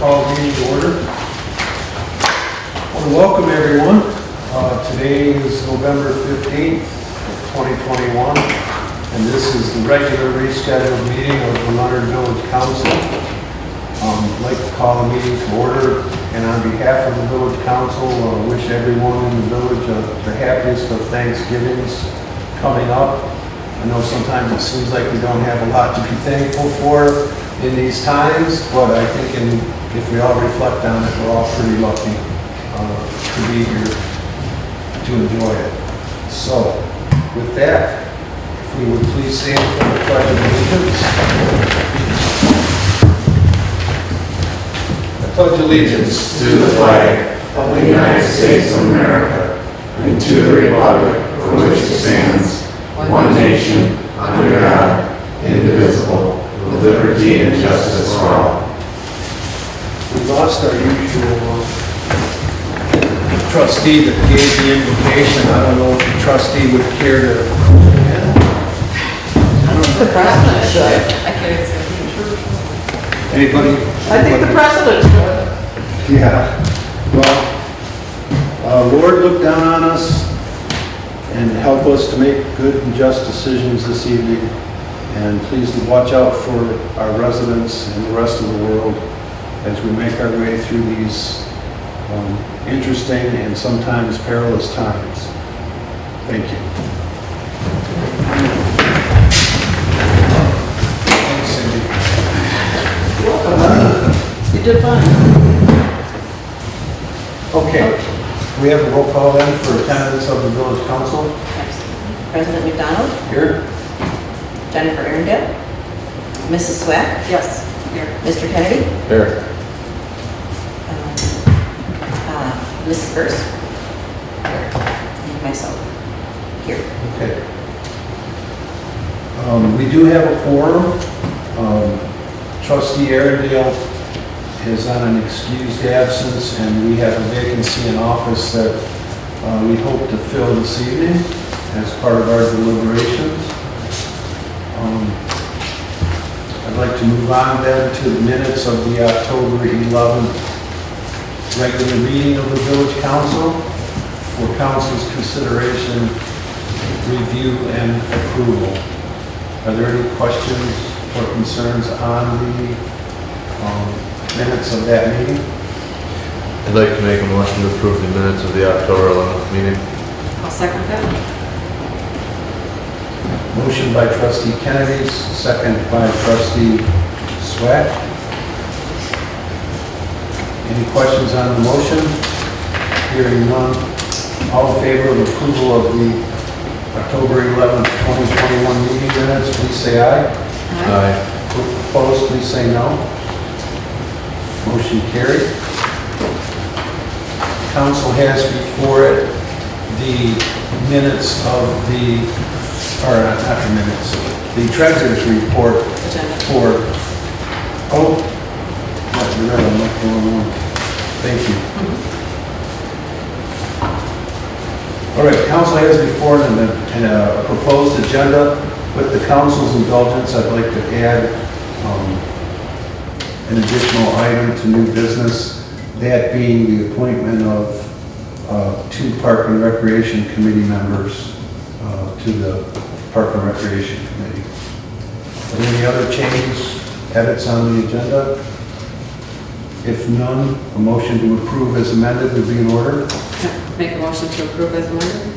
call meeting to order. I want to welcome everyone. Today is November 15th, 2021, and this is the regular rescheduled meeting of the Leonard Village Council. I'd like to call the meeting to order, and on behalf of the Village Council, wish everyone in the village the happiest of Thanksgivings coming up. I know sometimes it seems like we don't have a lot to be thankful for in these times, but I think if we all reflect on it, we're all pretty lucky to be here to enjoy it. So, with that, if we would please stand for the Pledge of Allegiance. I pledge allegiance to the flag of the United States of America and to the republic for which it stands, one nation, under God, indivisible, with liberty and justice for all. We lost our usual trustee that gave the invitation. I don't know if the trustee would care to. The president should. Anybody? I think the president should. Yeah. Well, Lord, look down on us and help us to make good and just decisions this evening. And please watch out for our residents and the rest of the world as we make our way through these interesting and sometimes perilous times. Thank you. Thanks, Cindy. You're welcome. You did fine. Okay, we have a roll call then for attendance of the village council. President McDonald, Here. Jennifer Arundel, Mrs. Swack, Yes. Here. Mr. Kennedy, Here. Mrs. Burst, and myself, here. Okay. We do have a quorum. Trustee Arundel is on an excused absence, and we have a vacancy in office that we hope to fill this evening as part of our deliberations. I'd like to move on then to the minutes of the October 11th regular meeting of the Village Council for Council's consideration, review, and approval. Are there any questions or concerns on the minutes of that meeting? I'd like to make a motion to approve the minutes of the October 11th meeting. I'll second that. Motion by Trustee Kennedy, second by Trustee Swack. Any questions on the motion? Hearing none. All in favor of approval of the October 11th, 2021 meeting minutes, please say aye. Aye. Opposed, please say no. Motion carried. Council has before it the minutes of the, or not the minutes, the treasurer's report for, thank you. All right, council has before it a proposed agenda. With the council's indulgence, I'd like to add an additional item to new business, that being the appointment of 2 Park and Recreation Committee members to the Park and Recreation Committee. Are there any other changes, edits on the agenda? If none, a motion to approve as amended would be in order. Make a motion to approve as amended.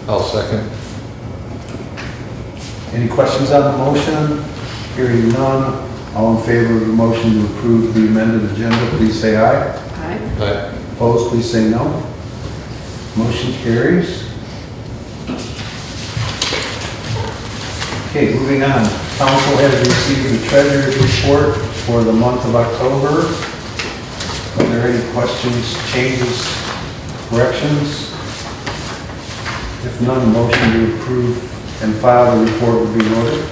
I'll second. Any questions on the motion? Hearing none, all in favor of the motion to approve the amended agenda, please say aye. Aye. Aye. Opposed, please say no. Motion carries. Okay, moving on. Council has received the treasurer's report for the month of October. Are there any questions, changes, corrections? If none, a motion to approve and file the report would be in order.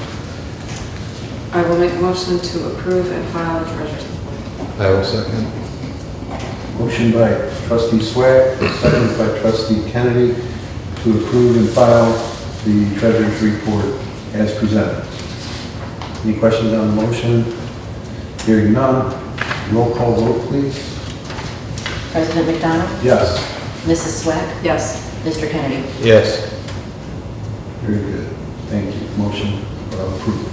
I will make a motion to approve and file the treasurer's report. I will second. Motion by Trustee Swack, seconded by Trustee Kennedy to approve and file the treasurer's report as presented. Any questions on the motion? Hearing none, Roll call vote, please. President McDonald, Yes. Mrs. Swack, Yes. Mr. Kennedy. Yes. Very good. Thank you. Motion approved.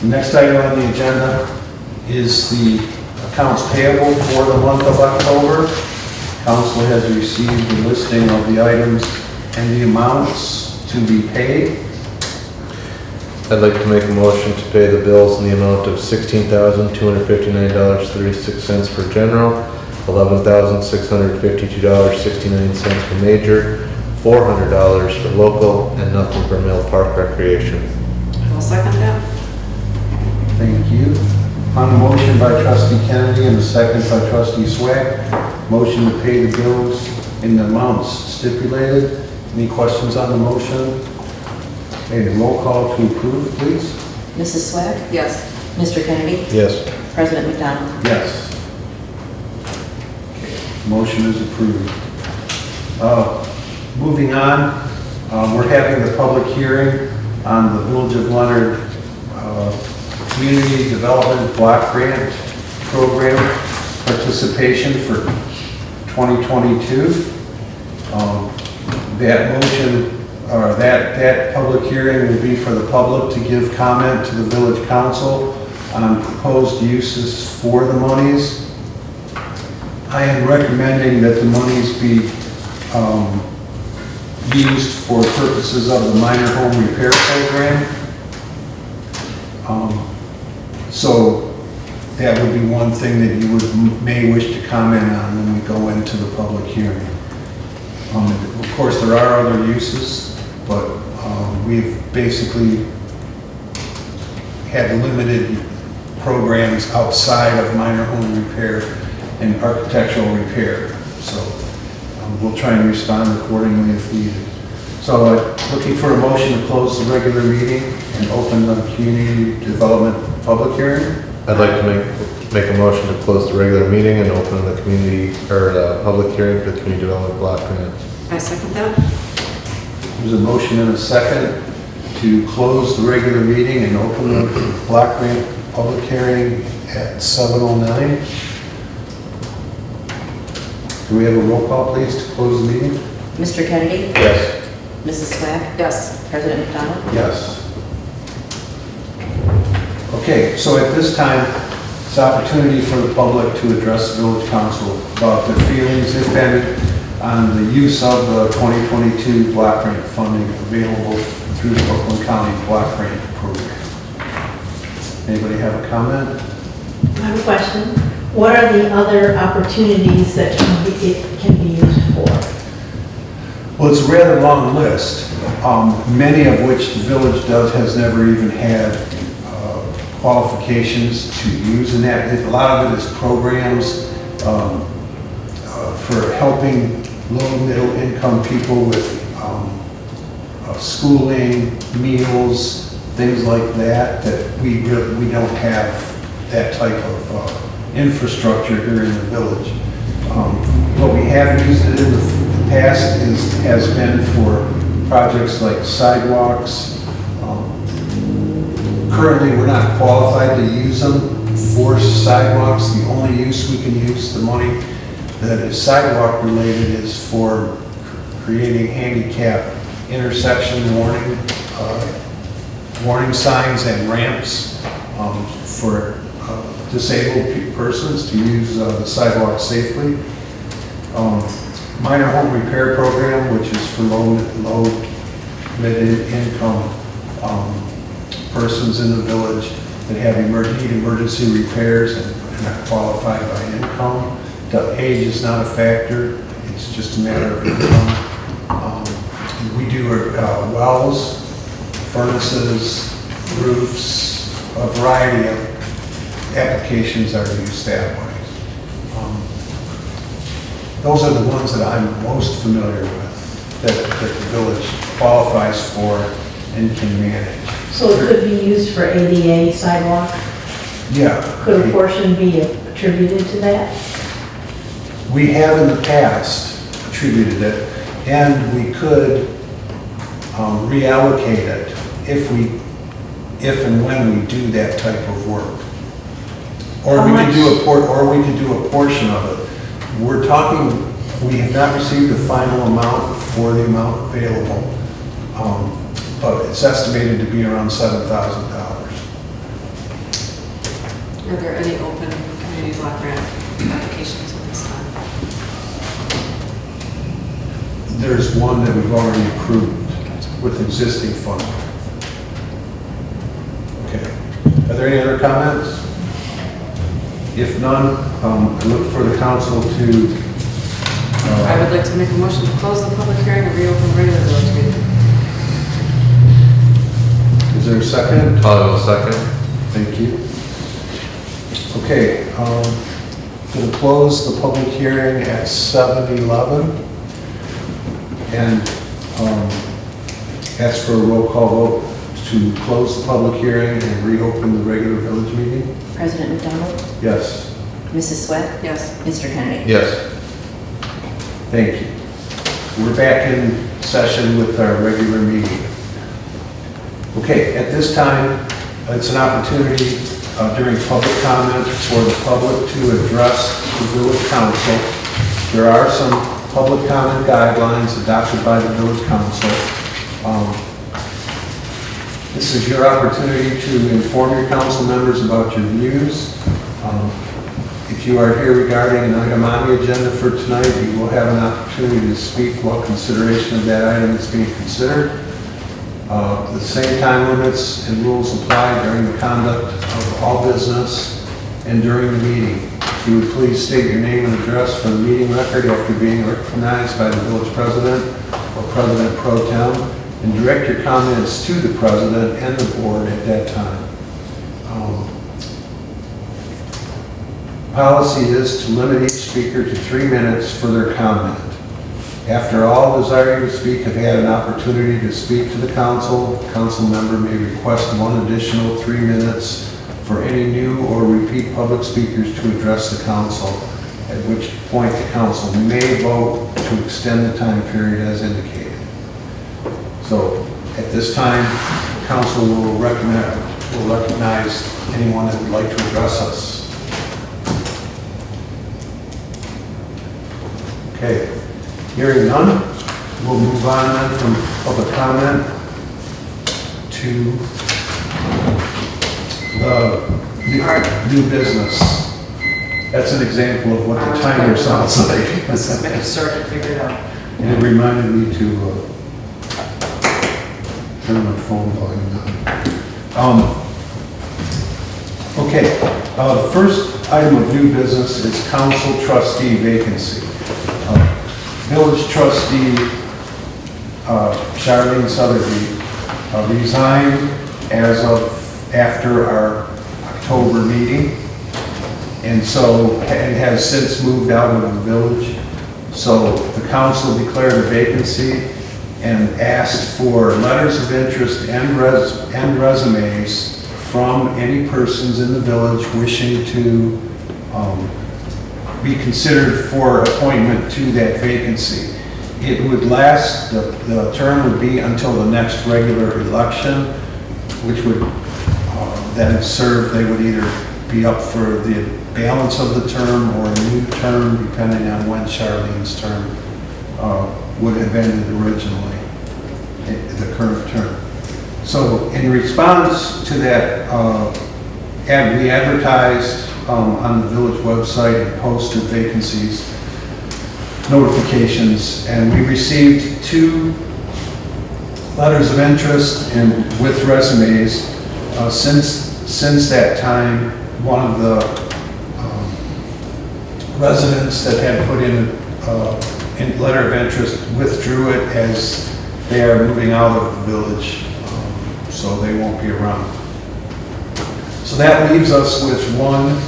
The next item on the agenda is the accounts payable for the month of October. Council has received a listing of the items and the amounts to be paid. I'd like to make a motion to pay the bills in the amount of $16,259.36 for general, $11,652.69 for major, $400 for local, and nothing for Mill Park Recreation. I will second that. Thank you. On the motion by Trustee Kennedy and a second by Trustee Swack, motion to pay the bills in the amounts stipulated. Any questions on the motion? Okay, roll call to approve, please. Mrs. Swack, Yes. Mr. Kennedy, Yes. President McDonald. Yes. Motion is approved. Moving on, we're having the public hearing on the Village of Leonard Community Development Block Grant Program participation for 2022. That motion, or that public hearing will be for the public to give comment to the village council on proposed uses for the monies. I am recommending that the monies be used for purposes of the minor home repair program. So that would be one thing that you may wish to comment on when we go into the public hearing. Of course, there are other uses, but we've basically had limited programs outside of minor home repair and architectural repair. So we'll try and respond accordingly if needed. So looking for a motion to close the regular meeting and open the community development public hearing. I'd like to make a motion to close the regular meeting and open the community, or the public hearing for the community development block grant. I second that. There's a motion and a second to close the regular meeting and open the block grant public hearing at 7:09. Do we have a roll call, please, to close the meeting? Mr. Kennedy, Yes. Mrs. Swack, Yes. President McDonald. Yes. Okay, so at this time, it's opportunity for the public to address the village council about their feelings, if any, on the use of the 2022 block grant funding available through the Oakland County Block Grant Program. Anybody have a comment? I have a question. What are the other opportunities that it can be used for? Well, it's a rather long list, many of which the village has never even had qualifications to use in that. A lot of it is programs for helping low, middle income people with schooling, meals, things like that, that we don't have that type of infrastructure here in the village. What we have used it in the past has been for projects like sidewalks. Currently, we're not qualified to use them for sidewalks. The only use we can use the money that is sidewalk related is for creating handicap intersection warning signs and ramps for disabled persons to use the sidewalk safely. Minor home repair program, which is for low mid-income persons in the village that have need emergency repairs and are not qualified by income. The age is not a factor, it's just a matter of income. We do wells, furnaces, roofs, a variety of applications are used that way. Those are the ones that I'm most familiar with, that the village qualifies for and can manage. So it could be used for ADA sidewalk? Yeah. Could a portion be attributed to that? We have in the past attributed it, and we could reallocate it if and when we do that type of work. Or How we could much? do a portion of it. We're talking, we have not received the final amount for the amount available, but it's estimated to be around $7,000. Are there any open community block grant applications at this time? There's one that we've already approved with existing funding. Okay. Are there any other comments? If none, I look for the council to... I would like to make a motion to close the public hearing and reopen the regular village meeting. Is there a second? I'll go second. Thank you. Okay, going to close the public hearing at 7:11 and ask for a roll call vote to close the public hearing and reopen the regular village meeting. President McDonald, Yes, Mrs. Sweat, Yes. Mr. Kennedy. Yes. thank you. We're back in session with our regular meeting. Okay, at this time, it's an opportunity during public comment for the public to address the village council. There are some public comment guidelines adopted by the village council. This is your opportunity to inform your council members about your views. If you are here regarding an item on the agenda for tonight, you will have an opportunity to speak while consideration of that item is being considered. The same time limits and rules apply during the conduct of all business and during the meeting. If you would please state your name and address for the meeting record after being recognized by the village president or president pro tem, and direct your comments to the president and the board at that time. Policy is to limit each speaker to 3 minutes for their comment. After all desiring to speak have had an opportunity to speak to the council member may request one additional 3 minutes for any new or repeat public speakers to address the council, at which point the council may vote to extend the time period as indicated. So at this time, the council will recognize anyone that would like to address us. Okay. Hearing none, we'll move on then from public comment to the new business. That's an example of what the timer sounds like. Let's just make a circuit, figure it out. And it reminded me to turn my phone volume down. Okay, the first item of new business is council trustee vacancy. Village trustee Charlene Sotheby resigned as of after our October meeting, and has since moved out of the village. So the council declared a vacancy and asked for letters of interest and resumes from any persons in the village wishing to be considered for appointment to that vacancy. It would last, the term would be until the next regular election, which would then serve, they would either be up for the balance of the term or a new term, depending on when Charlene's term would have ended originally, the current term. So in response to that, we advertised on the village website and posted vacancies notifications, and we received 2 letters of interest and with resumes. Since that time, one of the residents that had put in a letter of interest withdrew it as they are moving out of the village, so they won't be around. So that leaves us with one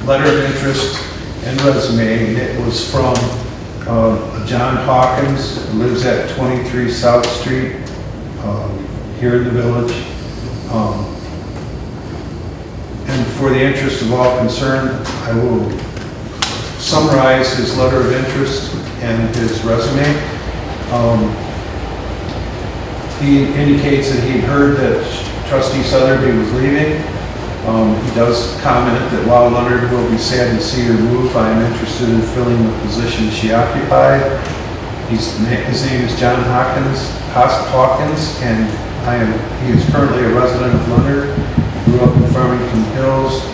letter of interest and resume, and it was from John Hawkins, who lives at 23 South Street here in the village. And for the interest of all concerned, I will summarize his letter of interest and his resume. He indicates that he heard that Trustee Sutherby was leaving. He does comment that while Leonard will be sad to see her move, I am interested in filling the position she occupied. His name is John Hawkins, and he is currently a resident of Leonard. Grew up in Farmington Hills,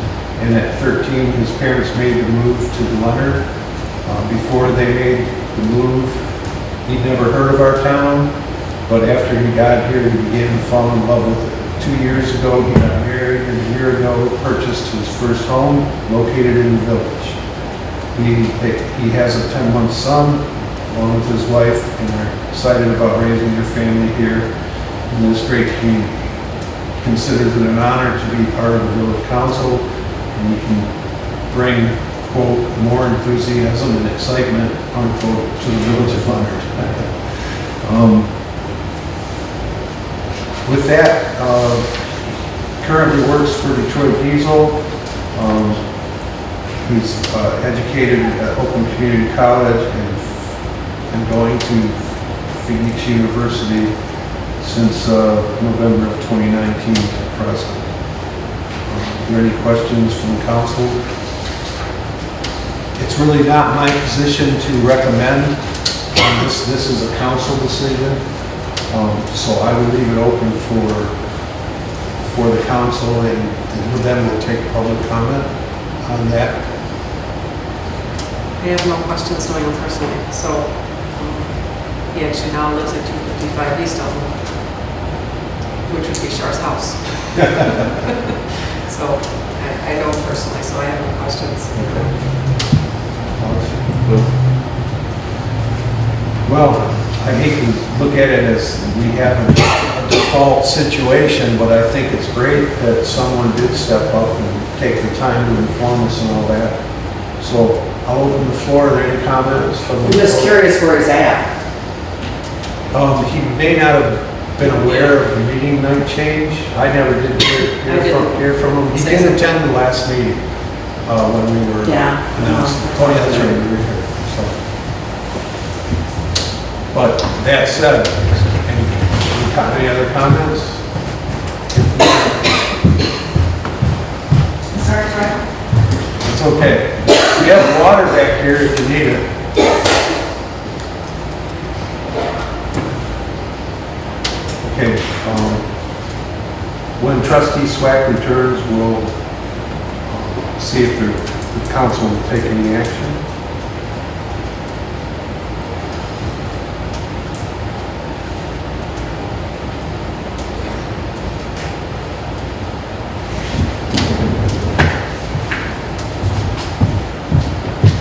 and at 13, his parents made the move to Leonard. Before they made the move, he'd never heard of our town, but after he got here, he began to fall in love with it. 2 years ago, he got married, and a year ago, purchased his first home located in the village. He has a 10-month son, along with his wife, and are excited about raising their family here in this great community. Considers it an honor to be part of the village council, and we can bring, quote, more enthusiasm and excitement, unquote, to the village of Leonard. With that, currently works for Detroit Diesel. He's educated at Oakland Community College and going to Phoenix University since November of 2019 to present. Are there any questions from the council? It's really not my position to recommend. This is a council decision. So I would leave it open for the council, and then we'll take public comment on that. I have no questions knowing him personally, so he actually now lives at 255 East Elmwood, which would be Char's house. So I know him personally, so I have no questions. Well, I hate to look at it as we have a default situation, but I think it's great that someone did step up and take the time to inform us and all that. So I'll open the floor. Are there any comments from the I'm just curious where he's at. He may not have been aware of the meeting night change. I never did hear from him. He did attend the last meeting when we were announced. Oh, yeah, that's right. We were here. But that said, any other comments? Sorry, Trevor. It's okay. We have water back here if you need it. Okay. When Trustee Swack returns, we'll see if the council will take any action.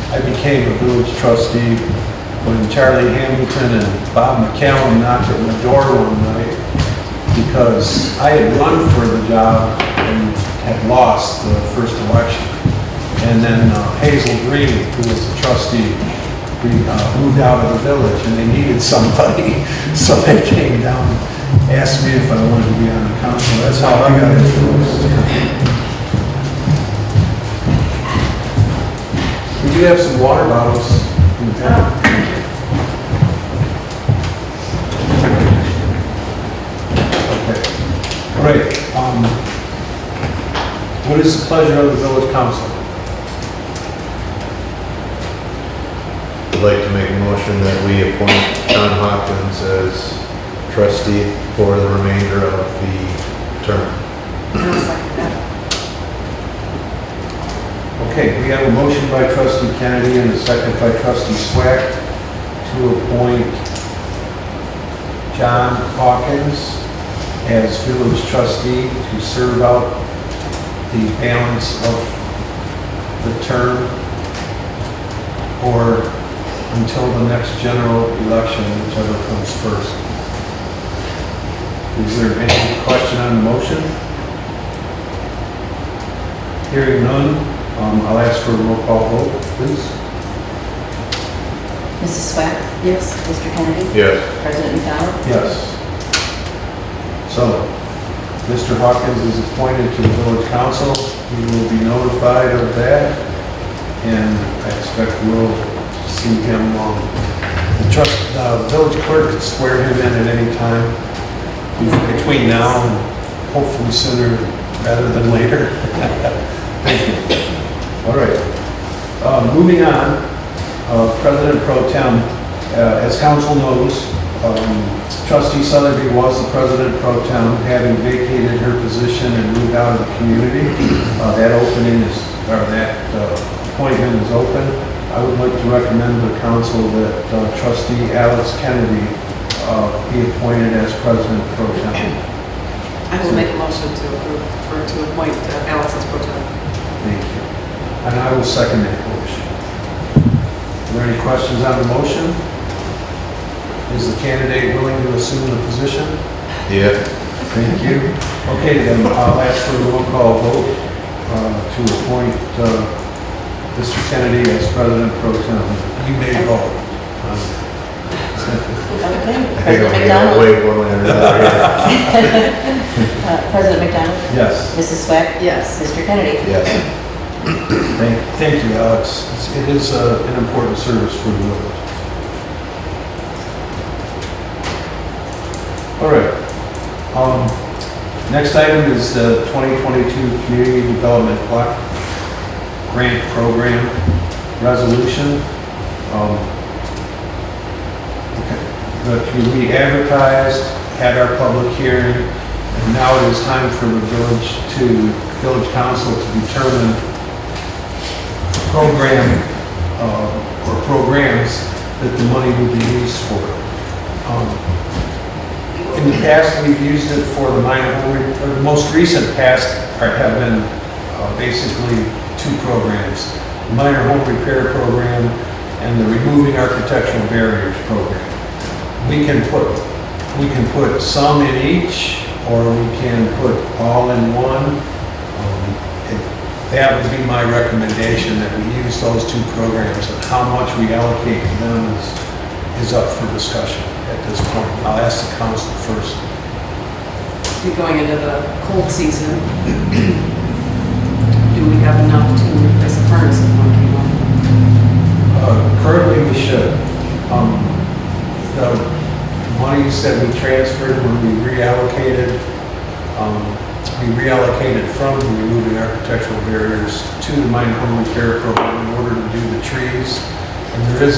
I became a village trustee when Charlie Hamilton and Bob McCallum knocked at my door one night because I had run for the job and had lost the first election. And then Hazel Green, who was a trustee, moved out of the village and they needed somebody. So they came down and asked me if I wanted to be on the council. That's how I got influenced. We do have some water bottles in the town. Okay. All right. What is the pleasure of the village council? I'd like to make a motion that we appoint John Hawkins as trustee for the remainder of the term. I'll second that. Okay, we have a motion by Trustee Kennedy and a second by Trustee Swack to appoint John Hawkins as village trustee to serve out the balance of the term or until the next general election, whichever comes first. Is there any question on the motion? Hearing none. I'll ask for a roll call vote, please. Mrs. Swack? Yes. Mr. Kennedy? Yes. President McDonald? Yes. So, Mr. Hawkins is appointed to the village council. He will be notified of that, and I expect we'll see him. The village clerk can swear him in at any time. between now and hopefully sooner rather than later. Thank you. All right. Moving on, President Pro Tem, as council knows, Trustee Sotheby was the President Pro Tem, having vacated her position and moved out of the community. That opening is, or that appointment is open. I would like to recommend to the council that Trustee Alex Kennedy be appointed as President Pro Tem. I will make a motion to approve, or to appoint Alex as pro tem. Thank you. And I will second that motion. Are there any questions on the motion? Is the candidate willing to assume the position? Yeah. Thank you. Okay, then I'll ask for a roll call vote to appoint Mr. Kennedy as President Pro Tem. You may vote. Okay. I think President I'm gonna McDonald? wait one way or another here. President McDonald? Yes. Mrs. Sweat? Yes. Mr. Kennedy? Yes. Thank you, Alex. It is an important service for the village. All right. Next item is the 2022 Community Development Block Grant Program Resolution. We advertised, had our public hearing, and now it is time for the village council to determine program or programs that the money would be used for. In the past, we've used it for the the most recent past have been basically two programs: the minor home repair program and the removing architectural barriers program. We can put some in each, or we can put all in one. That would be my recommendation, that we use those two programs, and how much we allocate to them is up for discussion at this point. I'll ask the council first. We're going into the cold season. Do we have enough to replace a furnace if one came on? Currently, we should. The monies that we transferred when we reallocated from removing architectural barriers to the minor home repair program in order to do the trees. And there is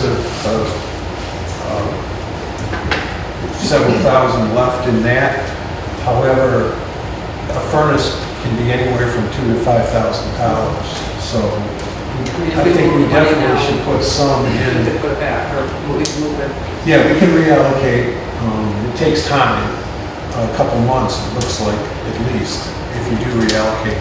several thousand left in that. However, a furnace can be anywhere from $2,000 to $5,000. So I think we definitely should put some We in. could put it back, or we can move it. Yeah, we can reallocate. It takes time, a couple months, it looks like, at least, if you do reallocate.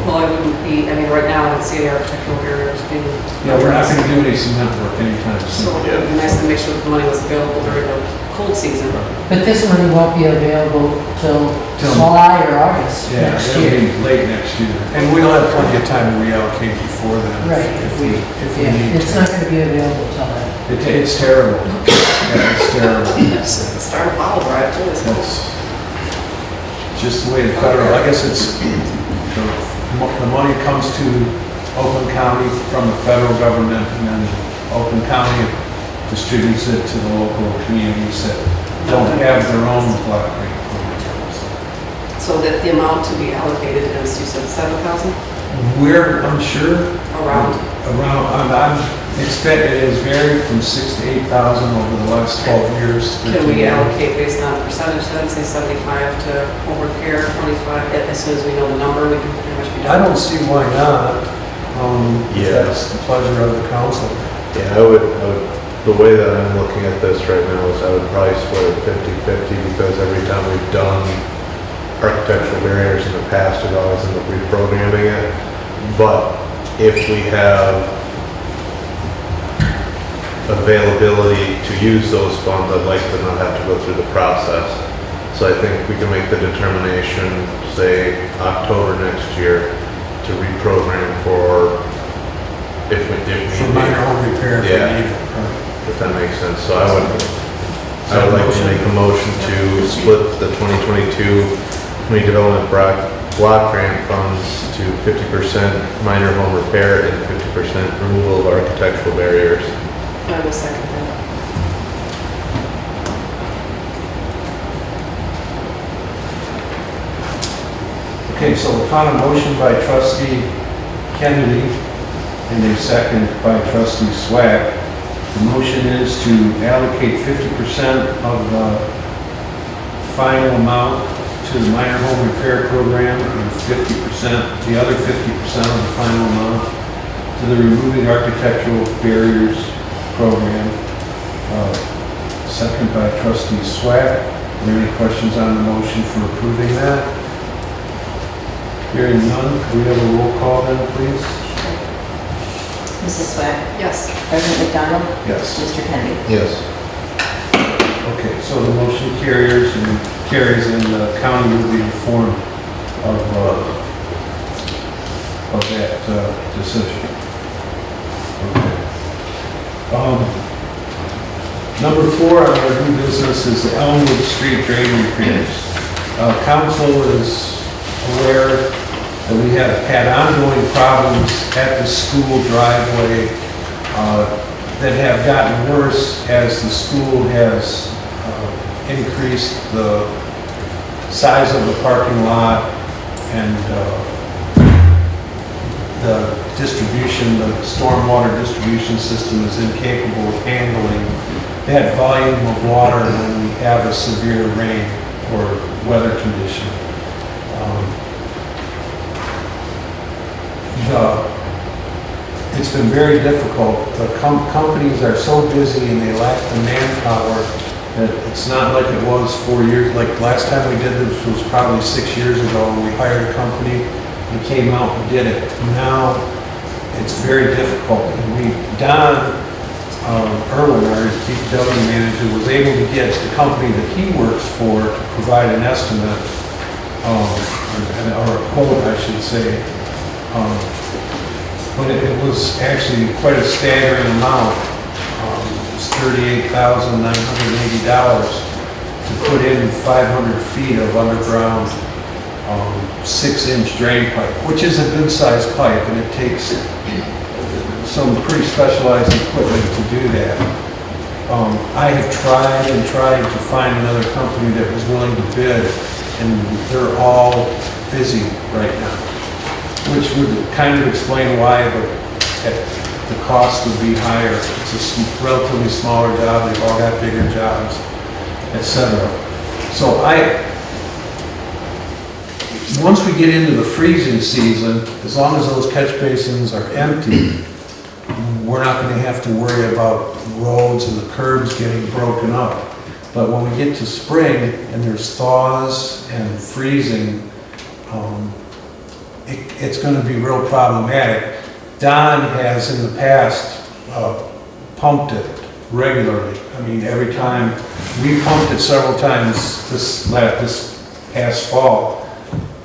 Well, I wouldn't be, I mean, right now, I don't see the architectural barriers being. Yeah, we're not going to do any cement work anytime So soon. it would be nice to make sure the money was available during the cold season. But this money won't be available till Till- July or August Yeah, next it'll year. be late next year. And we'll have plenty of time to reallocate before then. Right. If we Yeah, need it's to. not gonna be available till then. It's terrible. Yeah, it's terrible. Start a bottle drive too, is That's just the way the federal, I guess it's, the money comes to Oakland County from the federal government, and then Oakland County distributes it to the local communities that don't have their own block grant programs. So that the amount to be allocated is, you said 7,000 We're unsure. around? It has varied from 6,000 to 8,000 over the last 12 years. Can we allocate based on percentage then, say 75 to home repair, 25, as soon as we know the number, we can pretty much be I done? don't see why not. If Yeah. That's the pleasure of the council. Yeah, I would, the way that I'm looking at this right now is I would probably split it 50-50, because every time we've done architectural barriers in the past, we've always ended up reprogramming it. But if we have availability to use those funds, I'd like to not have to go through the process. So I think we can make the determination, say, October next year, to reprogram for, if we do. For minor home repair if we Yeah. need it. Right. If that makes sense. So I would like to make a motion to split the 2022 community development block grant funds to 50% minor home repair and 50% removal of architectural barriers. I will second that. Okay, so upon a motion by trustee Kennedy and a second by trustee Swack, the motion is to allocate 50% of the final amount to the minor home repair program and 50%, the other 50% of the final amount to the removing architectural barriers program. Second by trustee Swack. Are there any questions on the motion for approving that? Hearing none, can we have a roll call then, please? Mrs. Swack? Yes. President McDonald? Yes. Mr. Kennedy? Yes. Okay, so the motion carries and the county will be informed of that decision. Okay. Number 4 on our new business is the Elmwood Street drain repairs. Council is aware that we have had ongoing problems at the school driveway that have gotten worse as the school has increased the size of the parking lot and the distribution, the stormwater distribution system is incapable of handling that volume of water when we have a severe rain or weather condition. It's been very difficult. The companies are so busy and they lack the manpower that it's not like it was 4 years. Like last time we did this was probably 6 years ago. We hired a company and came out and did it. Now it's very difficult. And Don Irwin, our DPW manager, was able to get the company that he works for to provide an estimate, or a quote, I should say. But it was actually quite a staggering amount. It was $38,980 to put in 500 feet of underground 6-inch drain pipe, which is a good-sized pipe, and it takes some pretty specialized equipment to do that. I have tried and tried to find another company that was willing to bid, and they're all busy right now, which would kind of explain why the cost would be higher. It's a relatively smaller job, they've all got bigger jobs, etc. So once we get into the freezing season, as long as those catch basins are empty, we're not going to have to worry about roads and the curbs getting broken up. But when we get to spring and there's thaws and freezing, it's going to be real problematic. Don has in the past pumped it regularly. I mean, every time, we pumped it several times this past fall.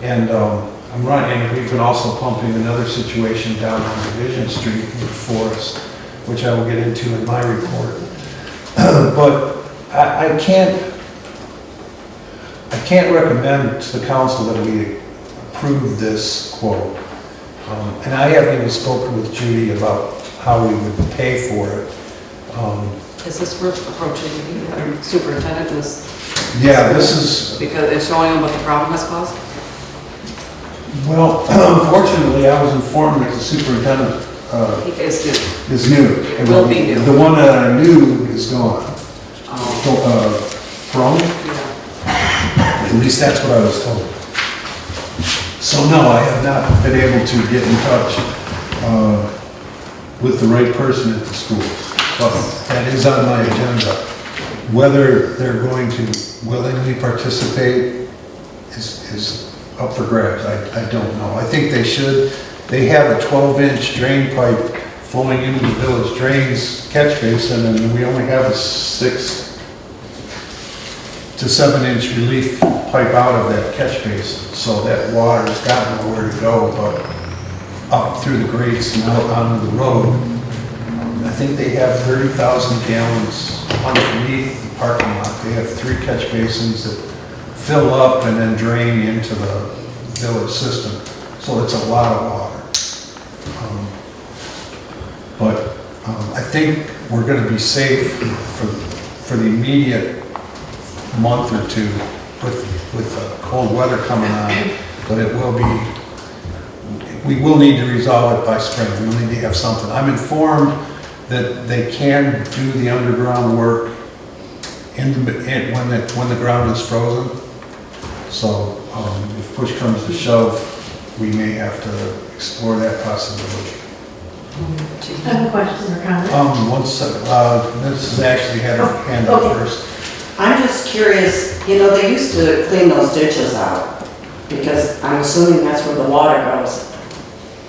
And I'm running, and we've been also pumping another situation down on Division Street in the forest, which I will get into in my report. But I can't recommend to the council that we approve this quote. And I haven't even spoken with Judy about how we would pay for it. Is this worth approaching the superintendent? Yeah, this is... Because it's showing him what the problem has caused? Well, unfortunately, I was informed that the superintendent is new. It will be new. The one that I knew is gone. From? Yeah. At least that's what I was told. So no, I have not been able to get in touch with the right person at the school. But that is on my agenda. Whether they're going to willingly participate is up for grabs. I don't know. I think they should. They have a 12-inch drain pipe flowing into the village drains catch basin, and we only have a 6 to 7-inch relief pipe out of that catch basin. So that water's got nowhere to go but up through the grates and out onto the road. I think they have 30,000 gallons underneath the parking lot. They have 3 catch basins that fill up and then drain into the village system. So it's a lot of water. But I think we're going to be safe for the immediate month or two with the cold weather coming on. but it will be, we will need to resolve it by spring. We'll need to have something. I'm informed that they can do the underground work when the ground is frozen. So if push comes to shove, we may have to explore that possibility. I have a question or comment. This actually had her hand up first. I'm just curious, you know, they used to clean those ditches out, because I'm assuming that's where the water goes.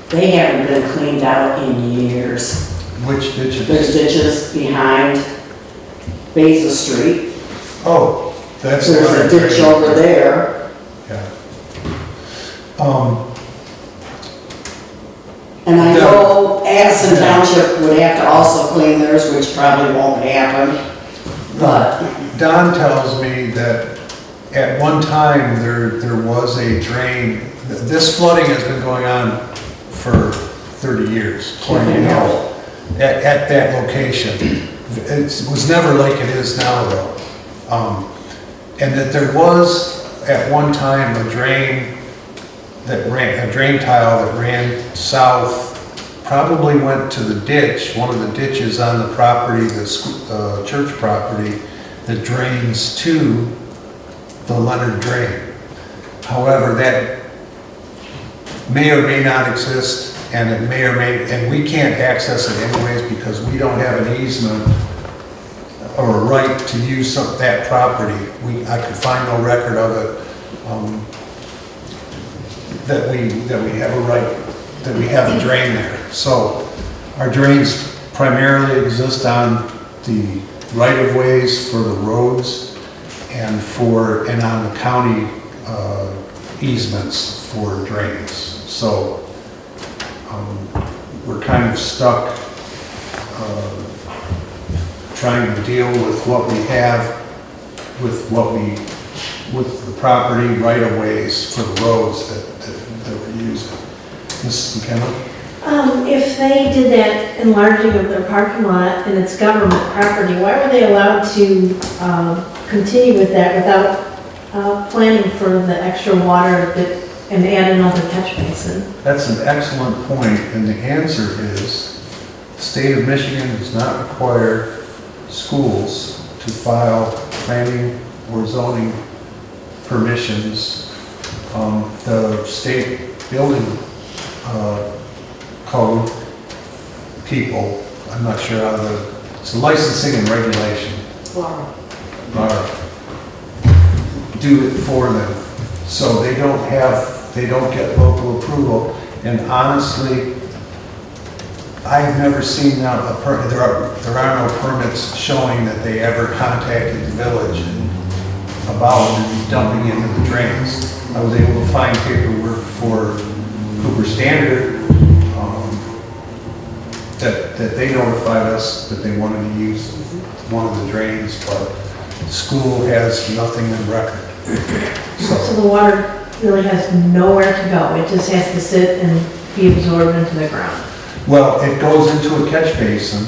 They haven't been cleaned out in years. Which ditches? There's ditches behind Basil Street. Oh, that's. There's a ditch over there. Yeah. And I know Addison Township would have to also clean theirs, which probably won't happen, but. Don tells me that at one time there was a drain. This flooding has been going on for 30 years, according to him, at that location. It was never like it is now, though. And that there was at one time a drain tile that ran south, probably went to the ditch, one of the ditches on the property, the church property, that drains to the Leonard drain. However, that may or may not exist, and it may or may, and we can't access it anyways because we don't have an easement or a right to use that property. I could find no record of it, that we have a right, that we have a drain there. So our drains primarily exist on the right-of-ways for the roads and on the county easements for drains. So we're kind of stuck trying to deal with what we have, with the property right-of-ways for the roads that we're using. Mrs. McKenna? If they did that enlarging of their parking lot and it's government property, why were they allowed to continue with that without planning for the extra water and add another catch basin? That's an excellent point, and the answer is the state of Michigan does not require schools to file planning or zoning permissions. The state building code people, I'm not sure how it's licensing and regulation, do it for them. So they don't get local approval. And honestly, I've never seen there are no permits showing that they ever contacted the village about dumping into the drains. I was able to find paperwork for Cooper Standard that they notified us that they wanted to use one of the drains, but the school has nothing in record. So the water really has nowhere to go. It just has to sit and be absorbed into the ground. Well, it goes into a catch basin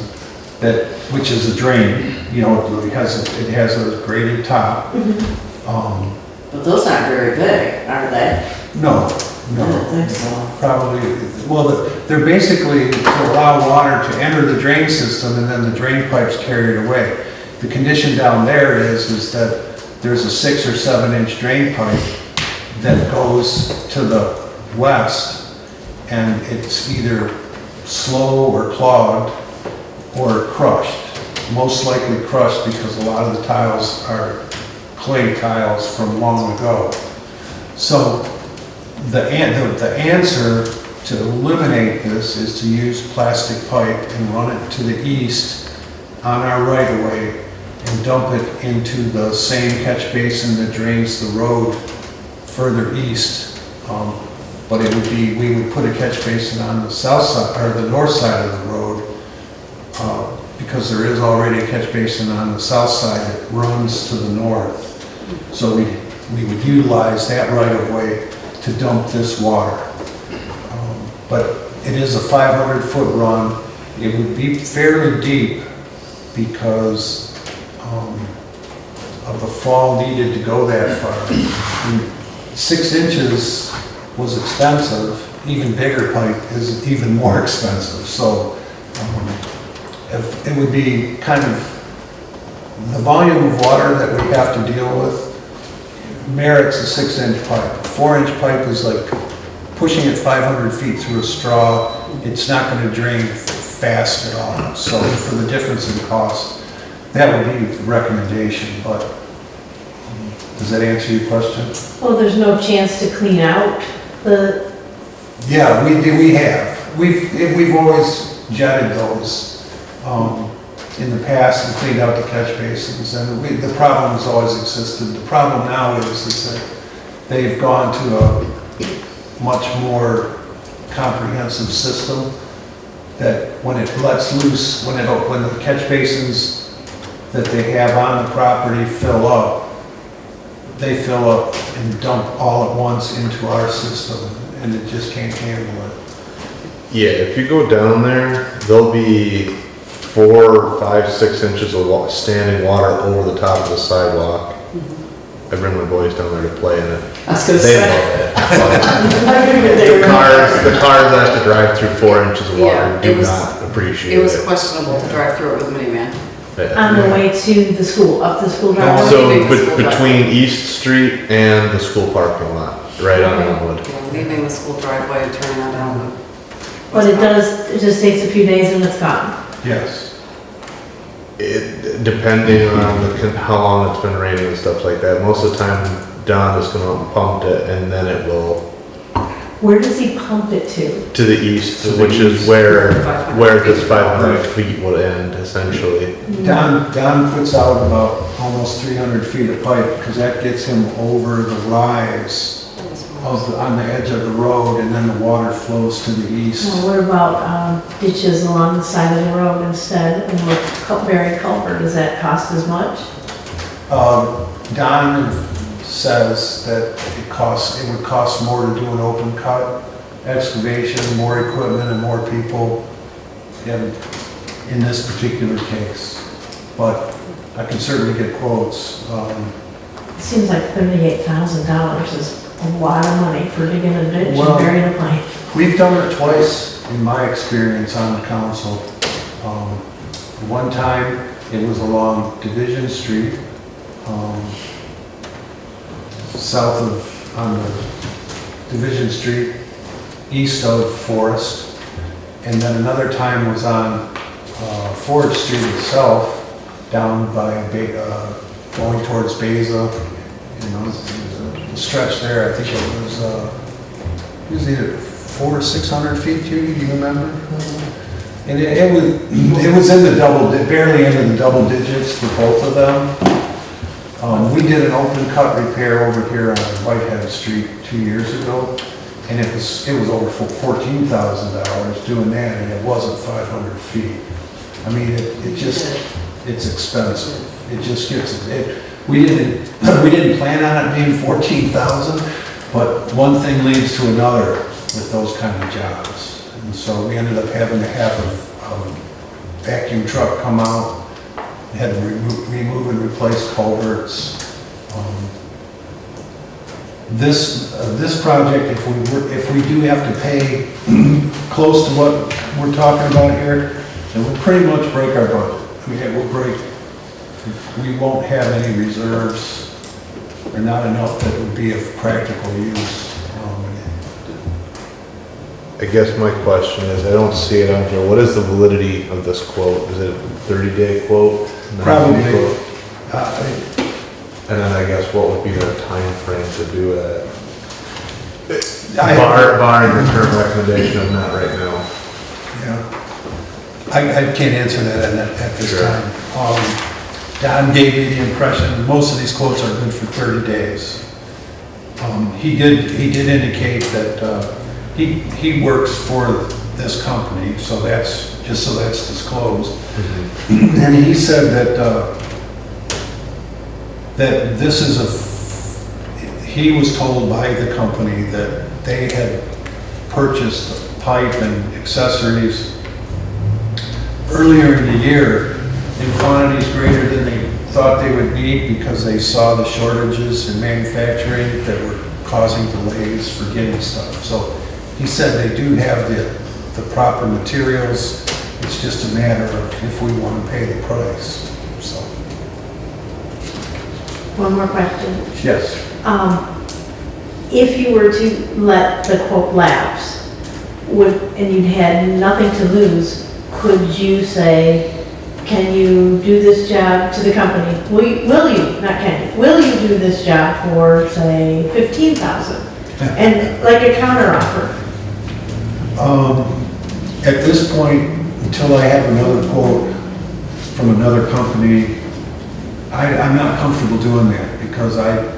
which is a drain. You know, it has a graded top. But those aren't very big, are they? No. I don't think so. Probably, well, they're basically to allow water to enter the drain system and then the drain pipes carry it away. The condition down there is that there's a 6 or 7 inch drain pipe that goes to the west, and it's either slow or clogged or crushed. Most likely crushed because a lot of the tiles are clay tiles from long ago. So the answer to eliminate this is to use plastic pipe and run it to the east on our right-of-way and dump it into the same catch basin that drains the road further east. But we would put a catch basin on the south side, or the north side of the road, because there is already a catch basin on the south side that runs to the north. So we would utilize that right-of-way to dump this water. But it is a 500-foot run. It would be fairly deep because of the fall needed to go that far. 6 inches was expensive, even bigger pipe is even more expensive. So if it would be kind of, the volume of water that we have to deal with merits a 6-inch pipe. 4-inch pipe is like pushing it 500 feet through a straw. It's not going to drain fast at all. So for the difference in cost, that would be the recommendation, but does that answer your question? Well, there's no chance to clean out the, Yeah, we have. We've always jetted those in the past and cleaned out the catch basins, and the problem has always existed. The problem now is that they've gone to a much more comprehensive system that when it lets loose, when the catch basins that they have on the property fill up, they fill up and dump all at once into our system, and it just can't handle it. Yeah, if you go down there, there'll be 4, 5, 6 inches of standing water over the top of the sidewalk. I bring my boys down there to play in it. I was gonna They say. love it. I figured they were- The cars that have to drive through 4 inches of water Yeah, do it was- not appreciate It was it. questionable to drive through it with a minivan. Yeah. on the way to the school, up the school No, driveway? So leaving the school between East Street and the school parking lot, right on Okay. Elmwood. Yeah, leaving the school driveway and turning on down. But it just takes a few days and it's gone. Yes. Depending on how long it's been raining and stuff like that. Most of the time, Don is going to pump it and then it will Where does he pump it to? to the east, To the which is east. where 500 this feet. 500 feet would end essentially. Don puts out about almost 300 feet of pipe, because that gets him over the rise on the edge of the road, and then the water flows to the east. Well, what about ditches along the side of the road instead, and with buried culvert, does that cost as much? Don says that it would cost more to do an open cut excavation, more equipment and more people in this particular case. But I can certainly get quotes. It seems like $38,000 is a lot of money for digging a ditch and Well- burying a pipe. We've done it twice in my experience on the council. One time, it was along Division Street, south of, on the Division Street, east of Forest. And then another time was on Forest Street itself, down by, going towards Beza. You know, the stretch there, I think it was either 400 or 600 feet, Judy, do you remember? And it was in the barely into the double digits for both of them. We did an open cut repair over here on Whitehead Street 2 years ago, and it was over $14,000 doing that, and it wasn't 500 feet. I mean, it's expensive. It just gets, we didn't plan on it being 14,000, but one thing leads to another with those kind of jobs. And so we ended up having to have a vacuum truck come out, had to remove and replace culverts. This project, if we do have to pay close to what we're talking about here, then we'll pretty much break our budget. We won't have any reserves, or not enough that would be of practical use. I guess my question is, I don't see it on here, what is the validity of this quote? Is it a 30-day quote? 90-day Probably. quote? And then I guess what would be the time frame to do it? Barring the current recommendation of not right now. Yeah. I can't answer that at this Sure. time. Don gave me the impression, most of these quotes are good for 30 days. He did indicate that he works for this company, so that's disclosed. And he said that this is he was told by the company that they had purchased pipe and accessories earlier in the year in quantities greater than they thought they would need, because they saw the shortages in manufacturing that were causing delays for getting stuff. So he said they do have the proper materials. It's just a matter of if we want to pay the price, so. One more question. Yes. If you were to let the quote lapse, and you'd had nothing to lose, could you say, can you do this job to the company? Will you, not can you, will you do this job for, say, $15,000? And like a counter offer? At this point, until I have another quote from another company, I'm not comfortable doing that because I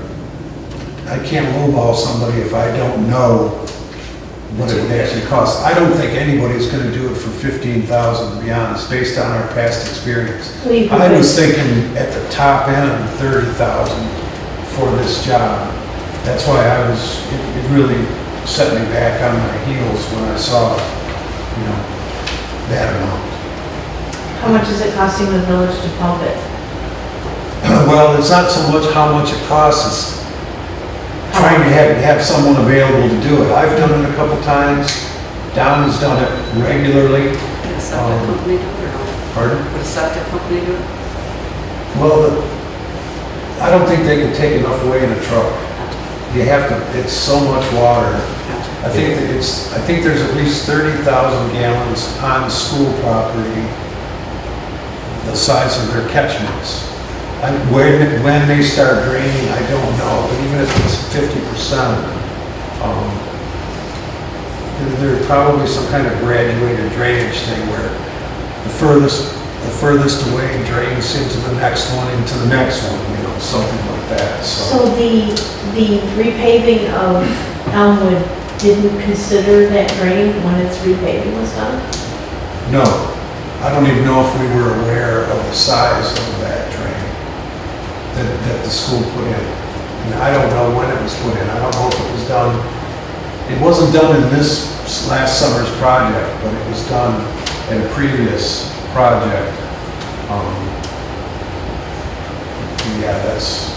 can't lowball somebody if I don't know what it would actually cost. I don't think anybody's gonna do it for $15,000, to be honest, based on our past experience. I was thinking at the top end, $30,000 for this job. That's why it really set me back on my heels when I saw, that amount. How much is it costing the village to pump it? Well, it's not so much how much it costs, it's trying to have someone available to do it. I've done it a couple times. Don has done it regularly. Would a septic company do it or no? Pardon? Would a septic company do it? Well, I don't think they can take enough away in a truck. You have to, it's so much water. I think there's at least 30,000 gallons on school property, the size of their catchments. And when they start draining, I don't know, but even if it's 50%, there's probably some kind of graduated drainage thing where the furthest away drains into the next one, something like that, So the repaving of Elmwood didn't consider that drain when its repaving was done? No, I don't even know if we were aware of the size of that drain that the school put in. And I don't know when it was put in. I don't know if it was done, it wasn't done in this last summer's project, but it was done in a previous project. Yeah, that's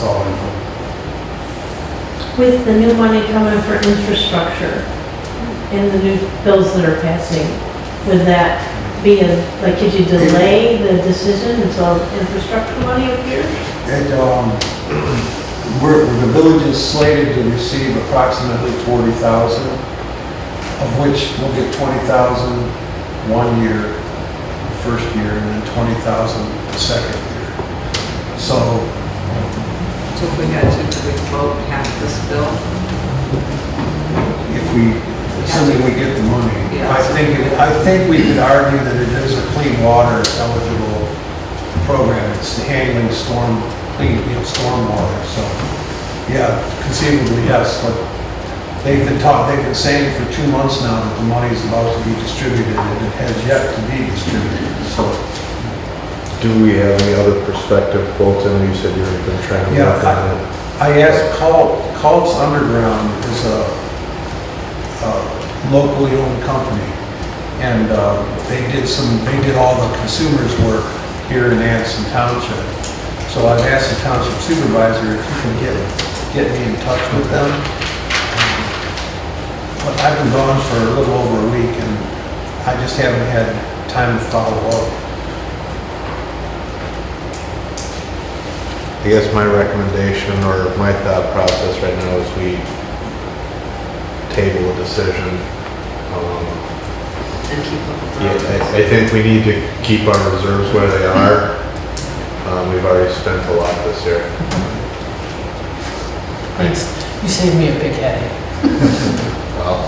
all I know. With the new money coming for infrastructure and the new bills that are passing, would that be could you delay the decision until infrastructure money appears? The village is slated to receive approximately 40,000, of which we'll get 20,000 1 year, the first year, and then 20,000 the second year. So So if we had to, could we vote half this bill? assuming we get the money, Yeah. I think we could argue that it is a clean water eligible program. It's the handling storm water. So, yeah, conceivably yes, but they've been saying for 2 months now that the money's about to be distributed, and it has yet to be distributed. So, Do we have any other prospective quotes? I know you said you've been trying to yeah, work on it. I asked Cult's Underground is a locally owned company, and they did all the consumers work here in Anson Township. So I've asked the township supervisor if he can get me in touch with them. But I've been gone for a little over a week, and I just haven't had time to follow up. I guess my recommendation or my thought process right now is we table a decision. And keep looking for Yeah, options? I think we need to keep our reserves where they are. We've already spent a lot this year. Thanks. You saved me a big headache. Well,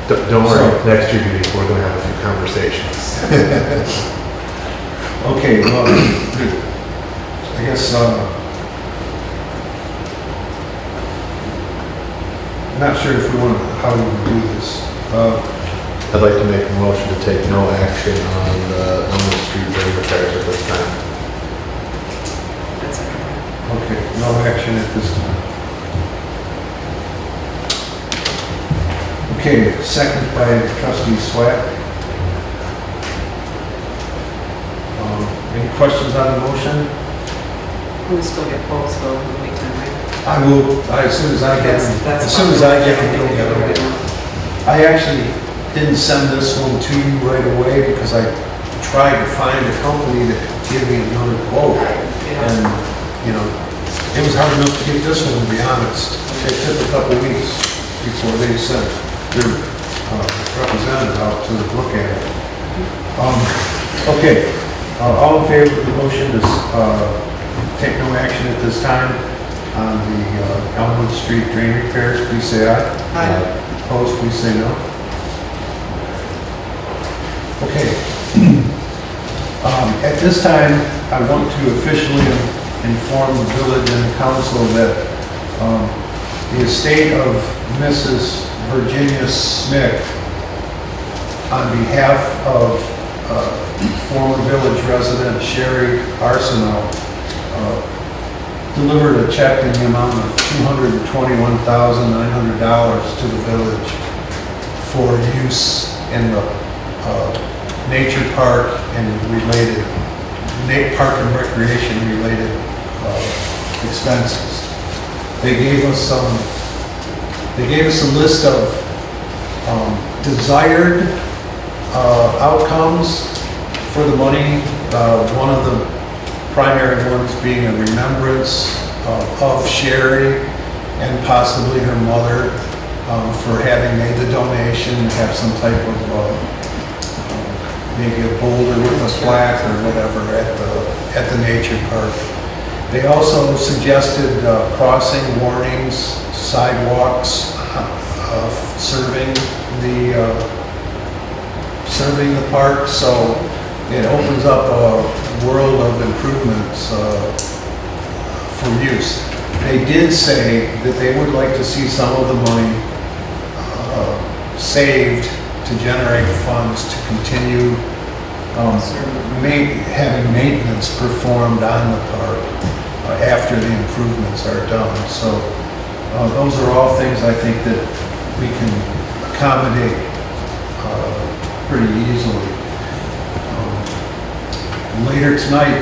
don't worry, next year we're gonna have a few conversations. Okay, well, I guess, I'm not sure if we want, how we would do this. I'd like to make a motion to take no action on the Elmwood Street drain repairs at this time. That's it. Okay, no action at this time. Okay, second by Trustee Swack. Any questions on the motion? We still get quotes though in the meantime, right? I will, as soon as I get them, That's as soon as I get them, fine. you'll get them. I actually didn't send this one to you right away because I tried to find a company that could give me another quote. Yeah. And, you know, it was hard enough to get this one, to be honest. It took a couple weeks before they sent their representative out to look at it. Okay, all in favor of the motion to take no action at this time on the Elmwood Street drain repairs, please say aye. Aye. Opposed, please say no. Okay. At this time, I want to officially inform the village and the council that the estate of Mrs. Virginia Smith, on behalf of former village resident Sherry Arsenault, delivered a check in the amount of $221,900 to the village for use in the nature park and related, park and recreation related expenses. They gave us a list of desired outcomes for the money. One of the primary ones being a remembrance of Sherry and possibly her mother for having made the donation, have some type of maybe a boulder with a plaque or whatever at the nature park. They also suggested crossing warnings, sidewalks, serving the park, so it opens up a world of improvements for use. They did say that they would like to see some of the money saved to generate funds to continue having maintenance performed on the park after the improvements are done. So those are all things I think that we can accommodate pretty easily. Later tonight,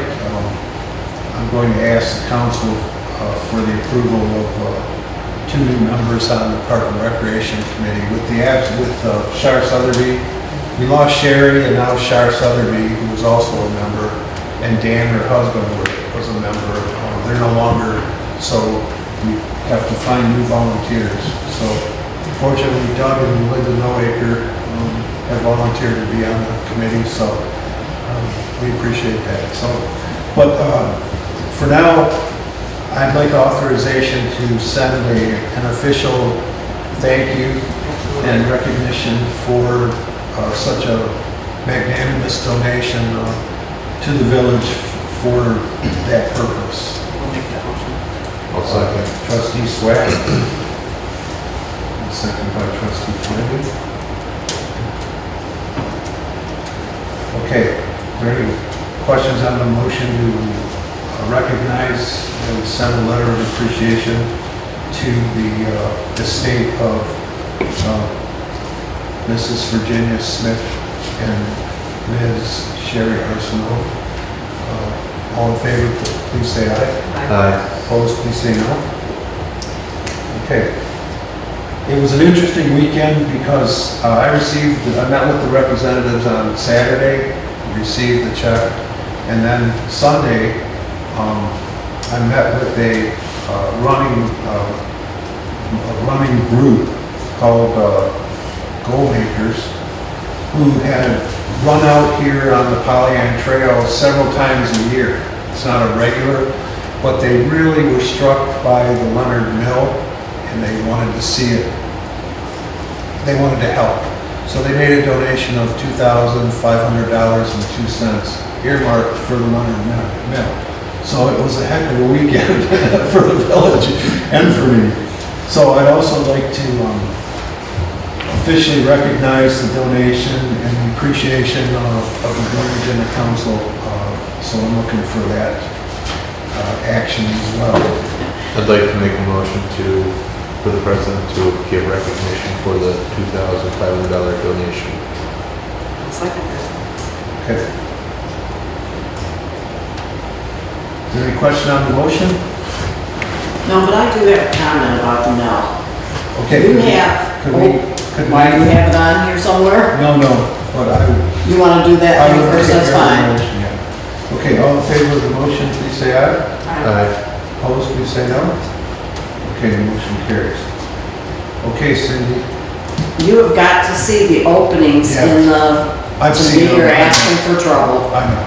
I'm going to ask the council for the approval of 2 new members on the Park and Recreation Committee. With Shar Sotheby, we lost Sherry and now Shar Sotheby, who was also a member, and Dan, her husband, was a member. They're no longer, so we have to find new volunteers. So fortunately, Doug and Linda Noaker have volunteered to be on the committee, so we appreciate that. So, but for now, I'd like authorization to send an official thank you and recognition for such a magnanimous donation to the village for that purpose. I'll make that motion. I'll second. Trustee Swag. And second by Trustee Flanagan. Okay, are there any questions on the motion to recognize and send a letter of appreciation to the estate of Mrs. Virginia Smith and Ms. Sherry Arsenault? All in favor, please say aye. Aye. Opposed, please say no. Okay. It was an interesting weekend because I met with the representatives on Saturday, received the check, and then Sunday, I met with a running group called Goal Makers, who had run out here on the Pollyant Trail several times a year. It's not a regular, but they really were struck by the Leonard Mill, and they wanted to see it. They wanted to help. So they made a donation of $2,500.02 earmarked for the Leonard Mill. So it was a heck of a weekend for the village and for me. So I'd also like to officially recognize the donation and the appreciation of the village and the council. So I'm looking for that action as well. I'd like to make a motion for the president to give recognition for the $2,500 donation. I'll second that. Okay. Is there any question on the motion? No, but I do have a comment about the mill. Okay. You have, Could we, why do you have it on here somewhere? No, but I. You wanna do that I thing would first, take that's care of the fine. motion, yeah. Okay, all in favor of the motion, please say aye. Aye. Opposed, please say no. Okay, the motion carries. Okay, Cindy, You have got to see the openings Yeah. in the, I've to seen me, them. you're asking for trouble. I know,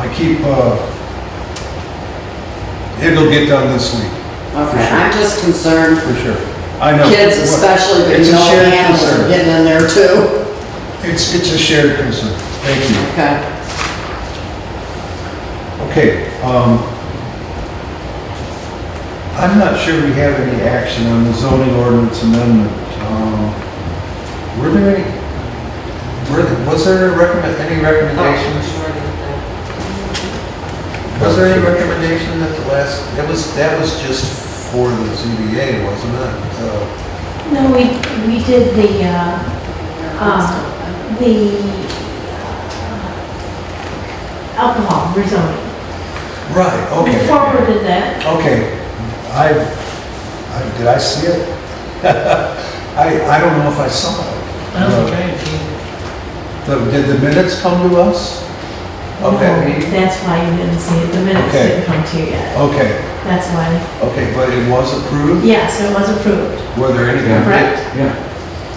I keep, it'll get done this week, Okay, I'm just concerned, for sure. I know. kids especially, but you It's a know shared animals are concern. getting in there too. It's a shared concern. Thank you. Okay. Okay, I'm not sure we have any action on the zoning ordinance amendment. Were there any, was there any recommendations? Was there any recommendation at the last, that was just for the ZBA, wasn't it? No, we did the alcohol rezoning. Right, We okay. forwarded that. Okay, did I see it? I don't know if I saw it. I was trying to. Did the minutes come to us? Okay. No, that's why you didn't see it. The minutes Okay. didn't come to you yet. Okay, That's why. okay, but it was approved? Yes, it was approved. Were there any, Correct?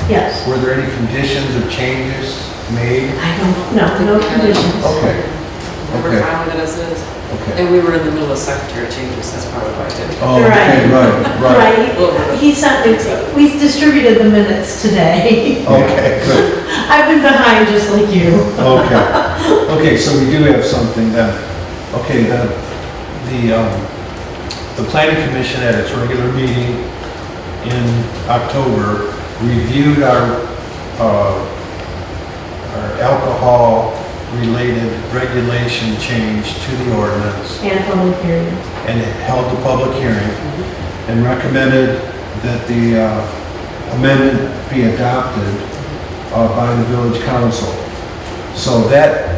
Yes. were there any conditions or changes made? I don't, no conditions. Okay, We're okay, fine with it as is. okay. And we were in the middle of secretary changes, that's probably why I did. Oh, okay, right. Right. He sent, we distributed the minutes today. Okay, good, I've been behind just like you. okay. Okay, so we do have something then. Okay, the planning commission at its regular meeting in October reviewed our alcohol-related regulation change to the ordinance And public hearing. and it held the public hearing and recommended that the amendment be adopted by the village council. So that,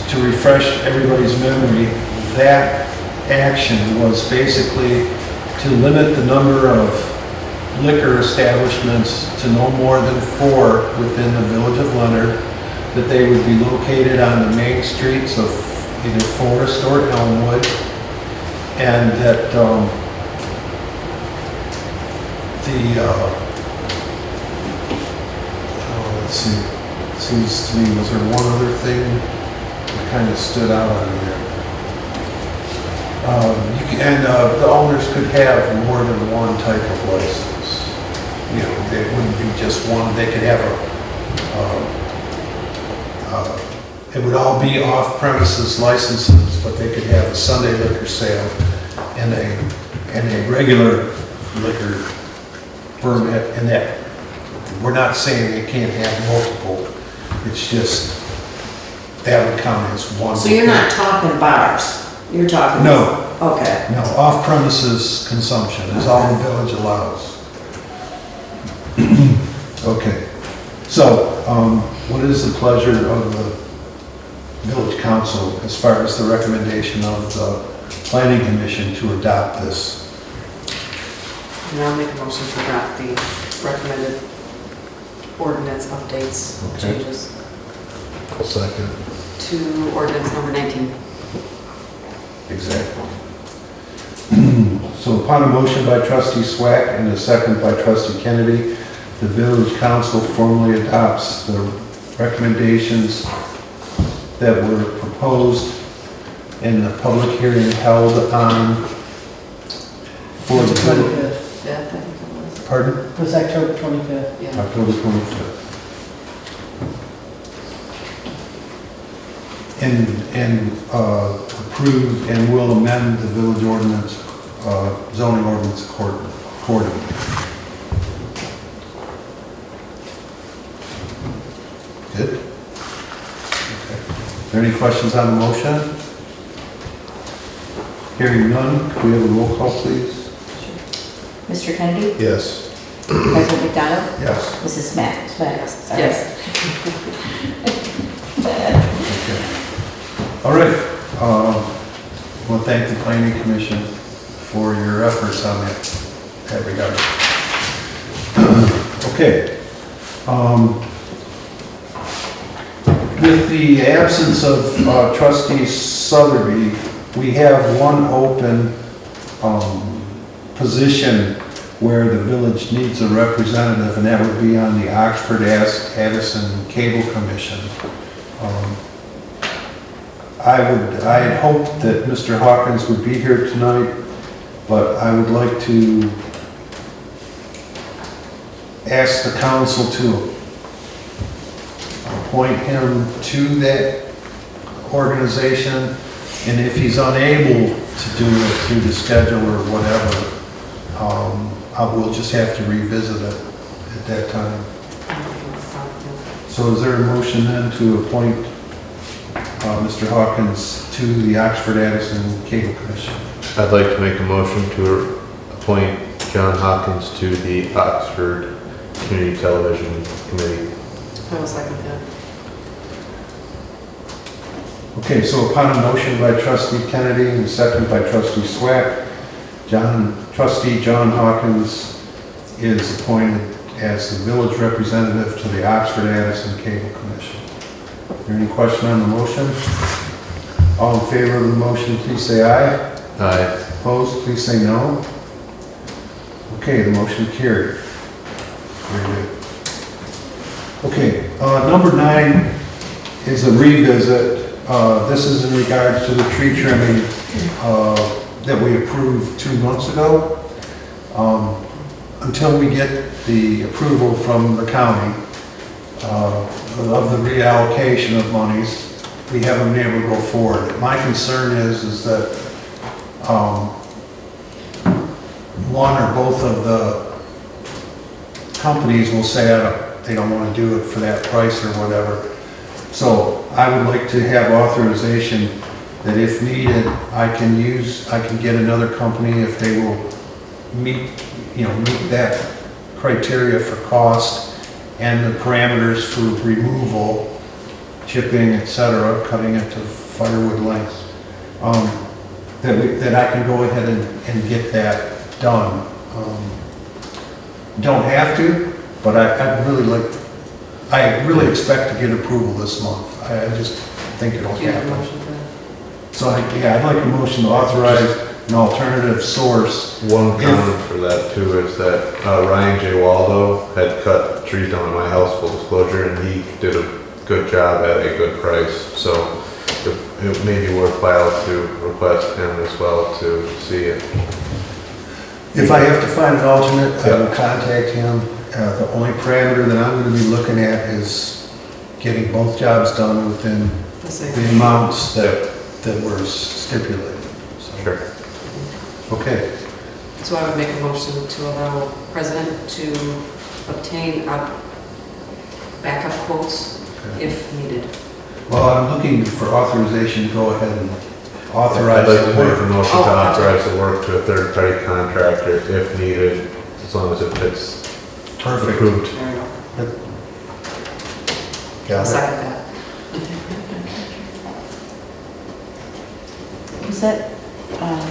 to refresh everybody's memory, that action was basically to limit the number of liquor establishments to no more than 4 within the village of Leonard, that they would be located on the main streets of either Forest or Elmwood, and that let's see, it seems to me, was there one other thing that kind of stood out on there? The owners could have more than one type of license. You know, they wouldn't be just one, they could have it would all be off-premises licenses, but they could have a Sunday liquor sale and a regular liquor permit, and that, we're not saying they can't have multiple, it's just, that would count as one. So you're not talking bars, you're talking. No. Okay. No, off-premises consumption is all the village allows. Okay, so, what is the pleasure of the village council as far as the recommendation of the planning commission to adopt this? And I'll make a motion to adopt the recommended ordinance updates, Okay. changes Second. to ordinance number 19. Exactly. So upon a motion by trustee Swack and a second by trustee Kennedy, the village council formally adopts the recommendations that were proposed in the public hearing held on for the, 25th, yeah, I think it was. pardon? It was October 25th. Yeah. October 25th. And approve and will amend the village ordinance, zoning ordinance accordingly. Good? Okay. Are there any questions on the motion? Hearing none, could we have a roll call, please? Mr. Kennedy? Yes. President McDonald? Yes. Mrs. Smack? Sorry. Yes. Okay. All right. We'll thank the planning commission for your efforts on that regard. Okay. With the absence of Trustee Sotheby, we have one open position where the village needs a representative, and that would be on the Oxford Addison Cable Commission. I had hoped that Mr. Hawkins would be here tonight, but I would like to ask the council to appoint him to that organization, and if he's unable to do it through the schedule or whatever, we'll just have to revisit it at that time. So is there a motion then to appoint Mr. Hawkins to the Oxford Addison Cable Commission? I'd like to make a motion to appoint John Hawkins to the Oxford Community Television Committee. I will second that. Okay, so upon a motion by Trustee Kennedy and a second by Trustee Swack, Trustee John Hawkins is appointed as the village representative to the Oxford Addison Cable Commission. Is there any question on the motion? All in favor of the motion, please say aye. Aye. Opposed, please say no. Okay, the motion carried. Very good. Okay, number 9 is a revisit. This is in regards to the tree trimming that we approved 2 months ago. Until we get the approval from the county of the reallocation of monies, we haven't been able to go forward. My concern is that one or both of the companies will say they don't want to do it for that price or whatever. So I would like to have authorization that if needed, I can get another company if they will meet that criteria for cost and the parameters for removal, chipping, etc., cutting it to firewood lengths, that I can go ahead and get that done. Don't have to, but I really expect to get approval this month. I just think it'll Do you have a happen. motion for that? So I'd like a motion to authorize an alternative source. One comment for that too is that Ryan J. Waldo had cut trees down at my house, full disclosure, and he did a good job at a good price. So it may be worthwhile to request him as well to see it. If I have to find an alternate, I will contact him. The only parameter that I'm going to be looking at is getting both jobs done within The same. the amounts that were stipulated. So, Sure. okay. So I would make a motion to allow President to obtain backup quotes if needed. Well, I'm looking for authorization to go ahead and authorize I'd like the to make a work. motion to Oh, gotcha. authorize the work to a third-party contractor if needed, as long as it fits Perfect. approved. There we go. Got I'll it. second that. Was that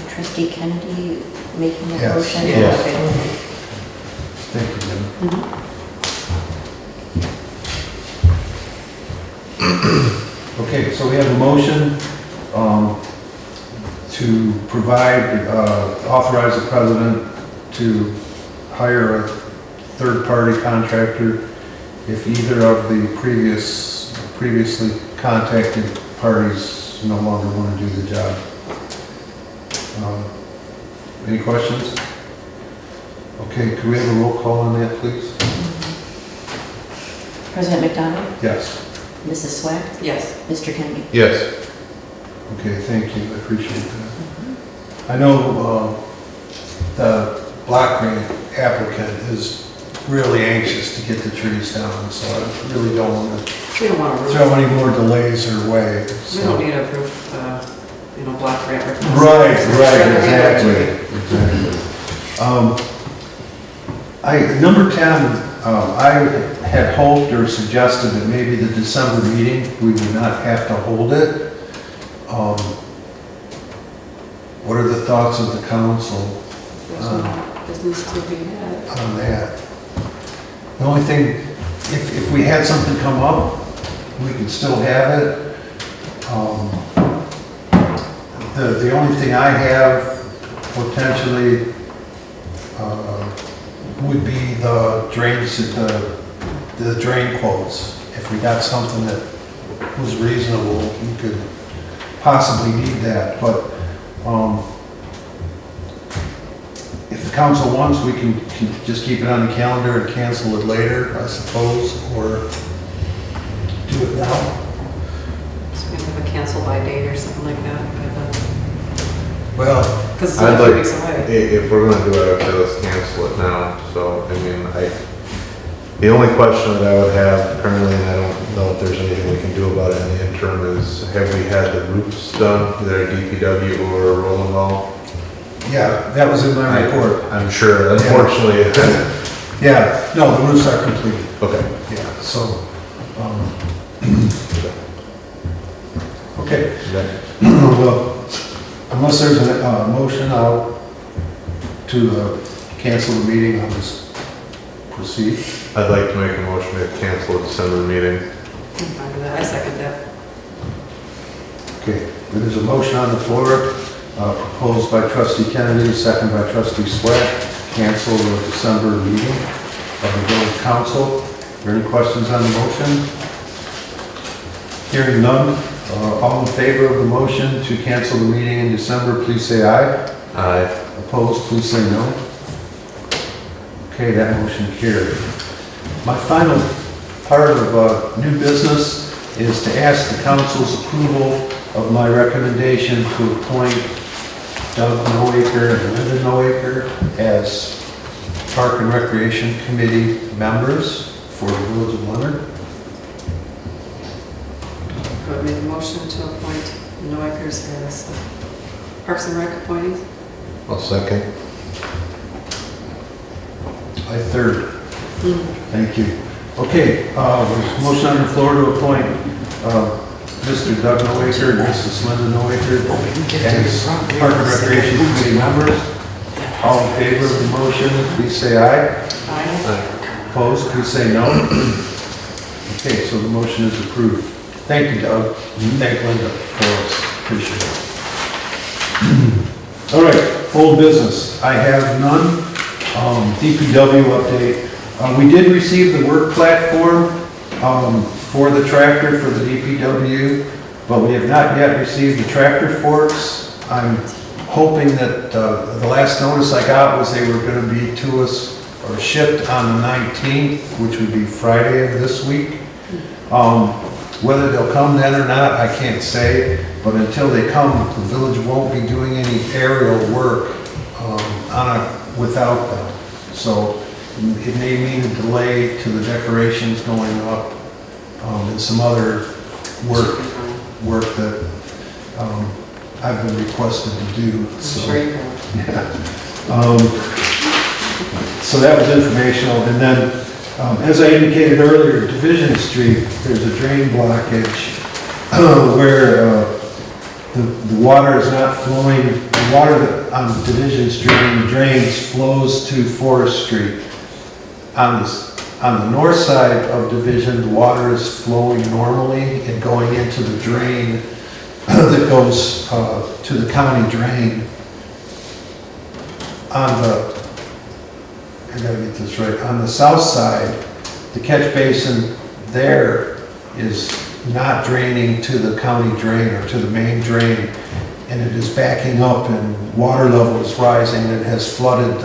Trustee Kennedy making the Yes. motion? Yes. Okay. Thank you, Jim. Okay, so we have a motion to provide, authorize the president to hire a third-party contractor if either of the previously contacted parties no longer want to do the job. Any questions? Okay, could we have a roll call on that, please? President McDonald? Yes. Mrs. Swack? Yes. Mr. Kennedy? Yes. Okay, thank you, I appreciate that. I know the block grant applicant is really anxious to get the trees down, so I really don't want to We don't want to throw any more delays her way. We so. don't need a proof, block grant request. Right, Exactly. Number 10, I had hoped or suggested that maybe the December meeting, we would not have to hold it. What what are the thoughts of the council There's no business to be had. on that? The only thing, if we had something come up, we could still have it. The only thing I have potentially would be the drains, the drain quotes. If we got something that was reasonable, we could possibly need that, but if the council wants, we can just keep it on the calendar and cancel it later, I suppose, or do it now. So we have a cancel by date or something like that. Well, Because it's I'd only 3 like, weeks away. if we're gonna do it, okay, let's cancel it now. So, I mean, the only question that I would have currently, and I don't know if there's anything we can do about it in the interim, is have we had the roofs done, either DPW or Roll and Wall? yeah, that was in my report. I'm sure, unfortunately. Yeah, no, the roofs are completed, Okay. yeah, so, okay. Well, unless there's a motion out to cancel the meeting, I'll just proceed. I'd like to make a motion to cancel the December meeting. I'm fine with that. I second that. Okay, there's a motion on the floor, proposed by Trustee Kennedy, second by Trustee Sweat, cancel the December meeting of the village council. Are there any questions on the motion? Hearing none, all in favor of the motion to cancel the meeting in December, please say aye. Aye. Opposed, please say no. Okay, that motion carried. My final part of new business is to ask the council's approval of my recommendation to appoint Doug Noaker and Linda Noaker as Park and Recreation Committee members for the Village of Leonard. I would make a motion to appoint Noakers as Parks and Rec appointees. I'll second. I third. Thank you. Okay, there's a motion on the floor to appoint Mr. Doug Noaker and Mrs. Linda Noaker as Park and Recreation Committee members. All in favor of the motion, please say aye. Aye. Opposed, please say no. Okay, so the motion is approved. Thank you, Doug. Thank Linda for us. Appreciate it. All right, old business. I have none. DPW update. We did receive the work platform for the tractor for the DPW, but we have not yet received the tractor forks. I'm hoping that the last notice I got was they were going to be to us or shipped on the 19th, which would be Friday of this week. Whether they'll come then or not, I can't say, but until they come, the village won't be doing any aerial work without them. So it may mean a delay to the decorations going up and some other work that I've been requested to do. So, I'm sure you have. yeah. So that was informational. And then, as I indicated earlier, Division Street, there's a drain blockage where the water is not flowing. The water that on Division Street in the drains flows to Forest Street. On the north side of Division, the water is flowing normally and going into the drain that goes to the county drain. I gotta get this right. On the south side, the catch basin there is not draining to the county drain or to the main drain, and it is backing up and water level is rising and has flooded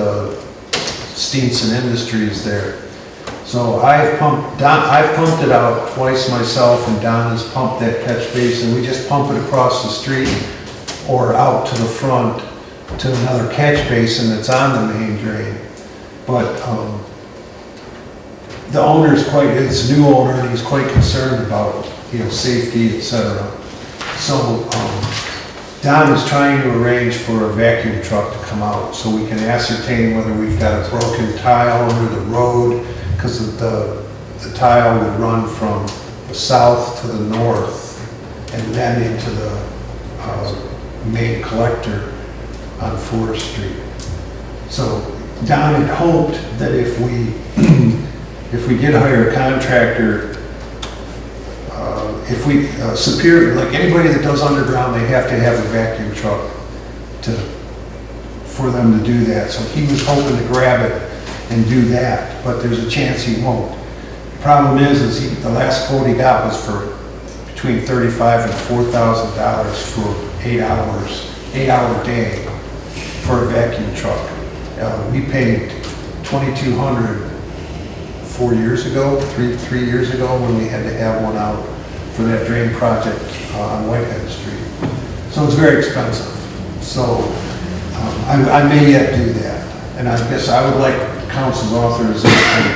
Steenson Industries there. So I've pumped it out twice myself, and Don has pumped that catch basin. We just pump it across the street or out to the front to another catch basin that's on the main drain. But the owner's it's a new owner, and he's quite concerned about, safety, etc. So Don is trying to arrange for a vacuum truck to come out so we can ascertain whether we've got a broken tile under the road, because the tile would run from the south to the north and then into the main collector. on Forest Street. So Don had hoped that if we, if we did hire a contractor, if we, Superior, like anybody that does underground, they have to have a vacuum truck for them to do that. So he was hoping to grab it and do that, but there's a chance he won't. The problem is the last quote he got was for between $35,000 and $4,000 for 8 hours, 8-hour day for a vacuum truck. We paid $2,200 4 years ago, three years ago, when we had to have one out for that drain project on Whitehead Street. So it's very expensive. So I may yet do that. And I guess I would like council's authorization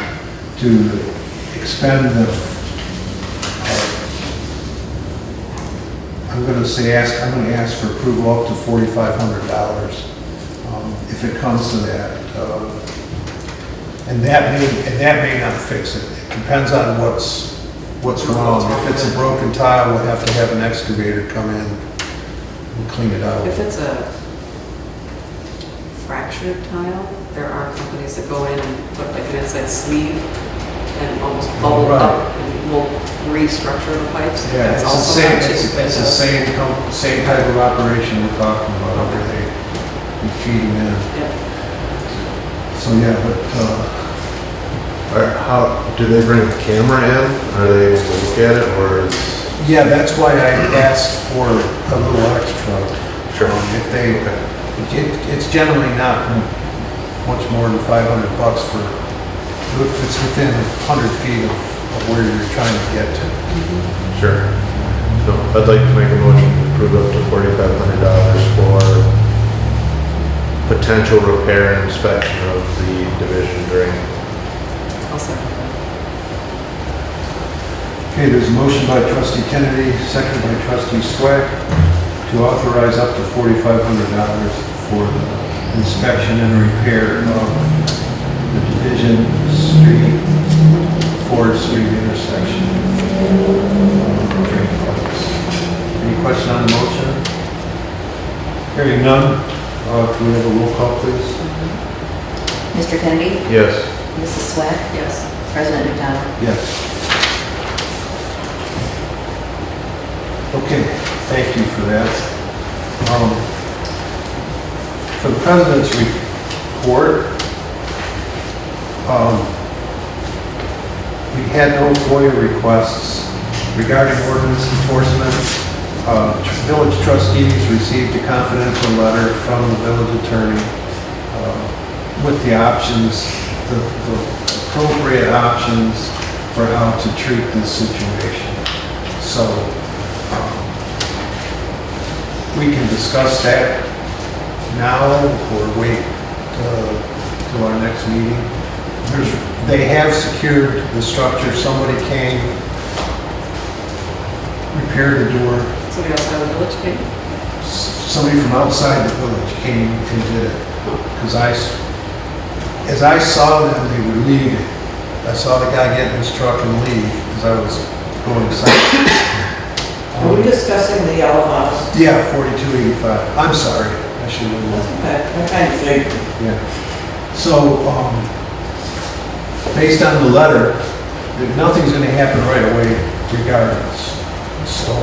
to expend the, I'm going to ask for approval up to $4,500 if it comes to that. And that may not fix it. It depends on what's wrong. If it's a broken tile, we'll have to have an excavator come in and clean it out. If it's a fractured tile, there are companies that go in and put like an inside sleeve and almost bubble Right. up and will restructure the pipes. Yeah, That's it's the also same, not cheap. it's the same type of operation we're talking about, where we feed them in. Yeah. So, yeah, but, How, do they bring a camera in? Are they able to look at it, or is? yeah, that's why I asked for a little extra. Sure. If they, it's generally not much more than $500 for, if it's within 100 feet of where you're trying to get to. Sure. No, I'd like to make a motion to approve up to $4,500 for potential repair and inspection of the division drain. I'll second that. Okay, there's a motion by trustee Kennedy, seconded by trustee Swack, to authorize up to $4,500 for the inspection and repair of the Division Street, Forest Street intersection. Any question on the motion? Hearing none, can we have a roll call, please? Mr. Kennedy? Yes. Mrs. Swack? Yes. President McDonald? Yes. Okay, thank you for that. For the President's report, we had no FOIA requests regarding ordinance enforcement. Village trustees received a confidential letter from the village attorney with the options, the appropriate options for how to treat this situation. So we can discuss that now or wait till our next meeting. They have secured the structure. Somebody came, repaired the door. Somebody outside the village came? Somebody from outside the village came and did it. Because as I saw them, they were leaving. I saw the guy get in his truck and leave as I was going south. Are we discussing the yellow house? Yeah, 4285. I'm sorry. I should have known. Okay, I kind of figured. Yeah. So, based on the letter, nothing's going to happen right away regardless. So,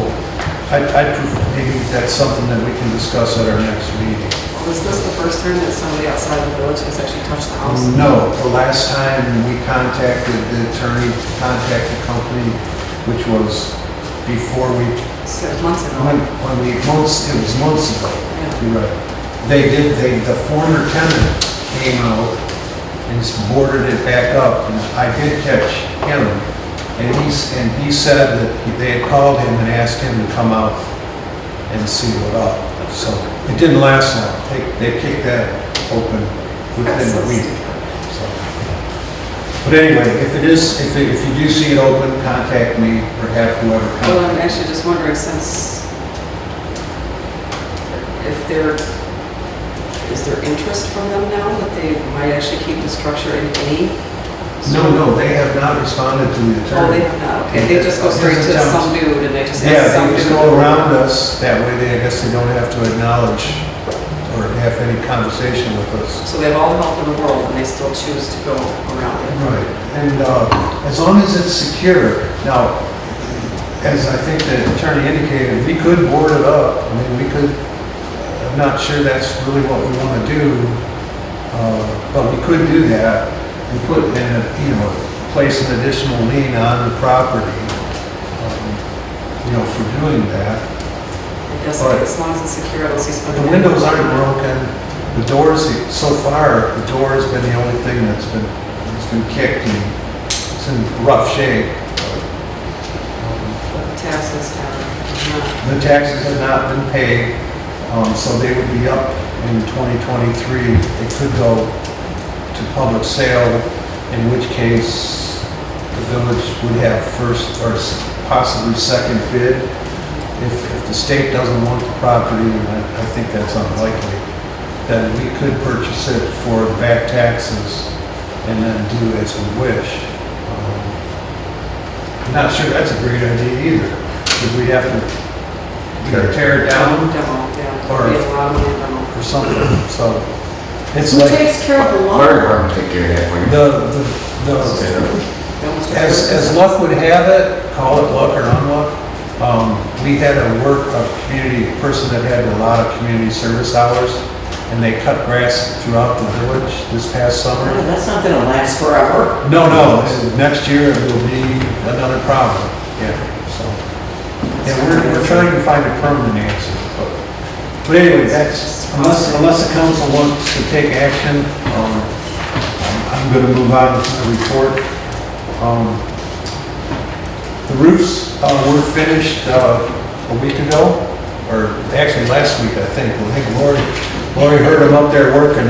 maybe that's something that we can discuss at our next meeting. Was this the first time that somebody outside the village has actually touched the house? No, the last time we contacted the attorney, contacted the company, which was before we, 6 months ago. when we, it was months ago. Yeah. You're right. The former tenant came out and boarded it back up, and I did catch him, and he said that they had called him and asked him to come out and seal it up. So it didn't last long. They kicked that open within a week. So. But anyway, if you do see it open, contact me or have whoever Well, I'm contact. actually just wondering, since is there interest from them now that they might actually keep the structure in any? No, they have not responded to the Oh, attorney. they have not, okay, they just go straight to some dude and they just Yeah, ask some they dude. just go around us. That way, I guess they don't have to acknowledge or have any conversation with us. So they have all the help in the world and they still choose to go around it. Right, and as long as it's secure. Now, as I think the attorney indicated, we could board it up. I mean, we could, I'm not sure that's really what we want to do, but we could do that and put in a, place an additional lien on the property, for doing that. I guess But- as long as it's secure, at least. But the windows aren't broken. The doors, so far, the door has been the only thing that's been kicked and it's in rough shape. Taxes have not. The taxes have not been paid, so they would be up in 2023. They could go to public sale, in which case the village would have first or possibly second bid. If the state doesn't want the property, and I think that's unlikely, then we could purchase it for back taxes and then do as we wish. I'm not sure that's a great idea either, because we have to either tear it down Demo, yeah. Or- Be a lot of money demo. or something, so it's Who like takes care of the Fire lawn? department take care of that for you. the, They almost- as luck would have it, call it luck or unluck, we had a community person that had a lot of community service hours, and they cut grass throughout the village this past summer. Oh, that's not gonna last forever. No, next year it will be another problem, yeah, so. Yeah, we're trying to find a permanent answer, but anyway, that's, unless the council wants to take action, I'm gonna move on to the report. The roofs were finished a week ago, or actually last week, I think. I think Lori heard them up there working.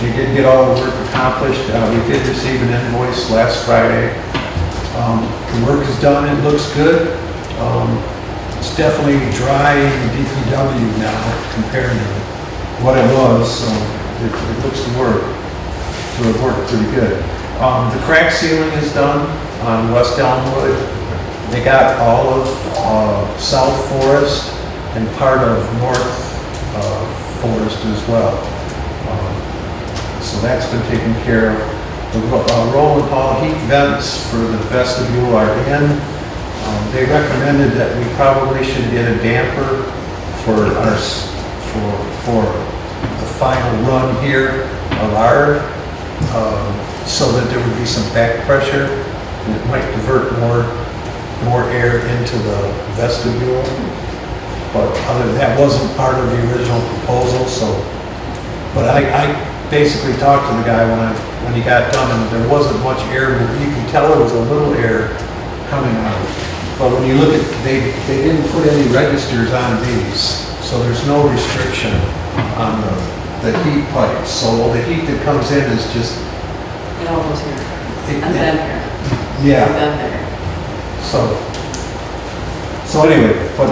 They did get all the work accomplished. We did receive an invoice last Friday. The work is done, it looks good. It's definitely dry in DPW now compared to what it was, so it looks to have worked pretty good. The crack sealing is done on West Elmwood. They got all of South Forest and part of North Forest as well. So that's been taken care of. The Roland Hall heat vents for the vestibule are in. They recommended that we probably should get a damper for the final run here of our, so that there would be some back pressure. And it might divert more air into the vestibule. But other than that, wasn't part of the original proposal, so. But I basically talked to the guy when he got done, and there wasn't much air. You can tell there was a little air coming out. But when you look at, they didn't put any registers on these, so there's no restriction on the heat pipes. So the heat that comes in is just. It all goes here. And then here. Yeah. And then there. So anyway, but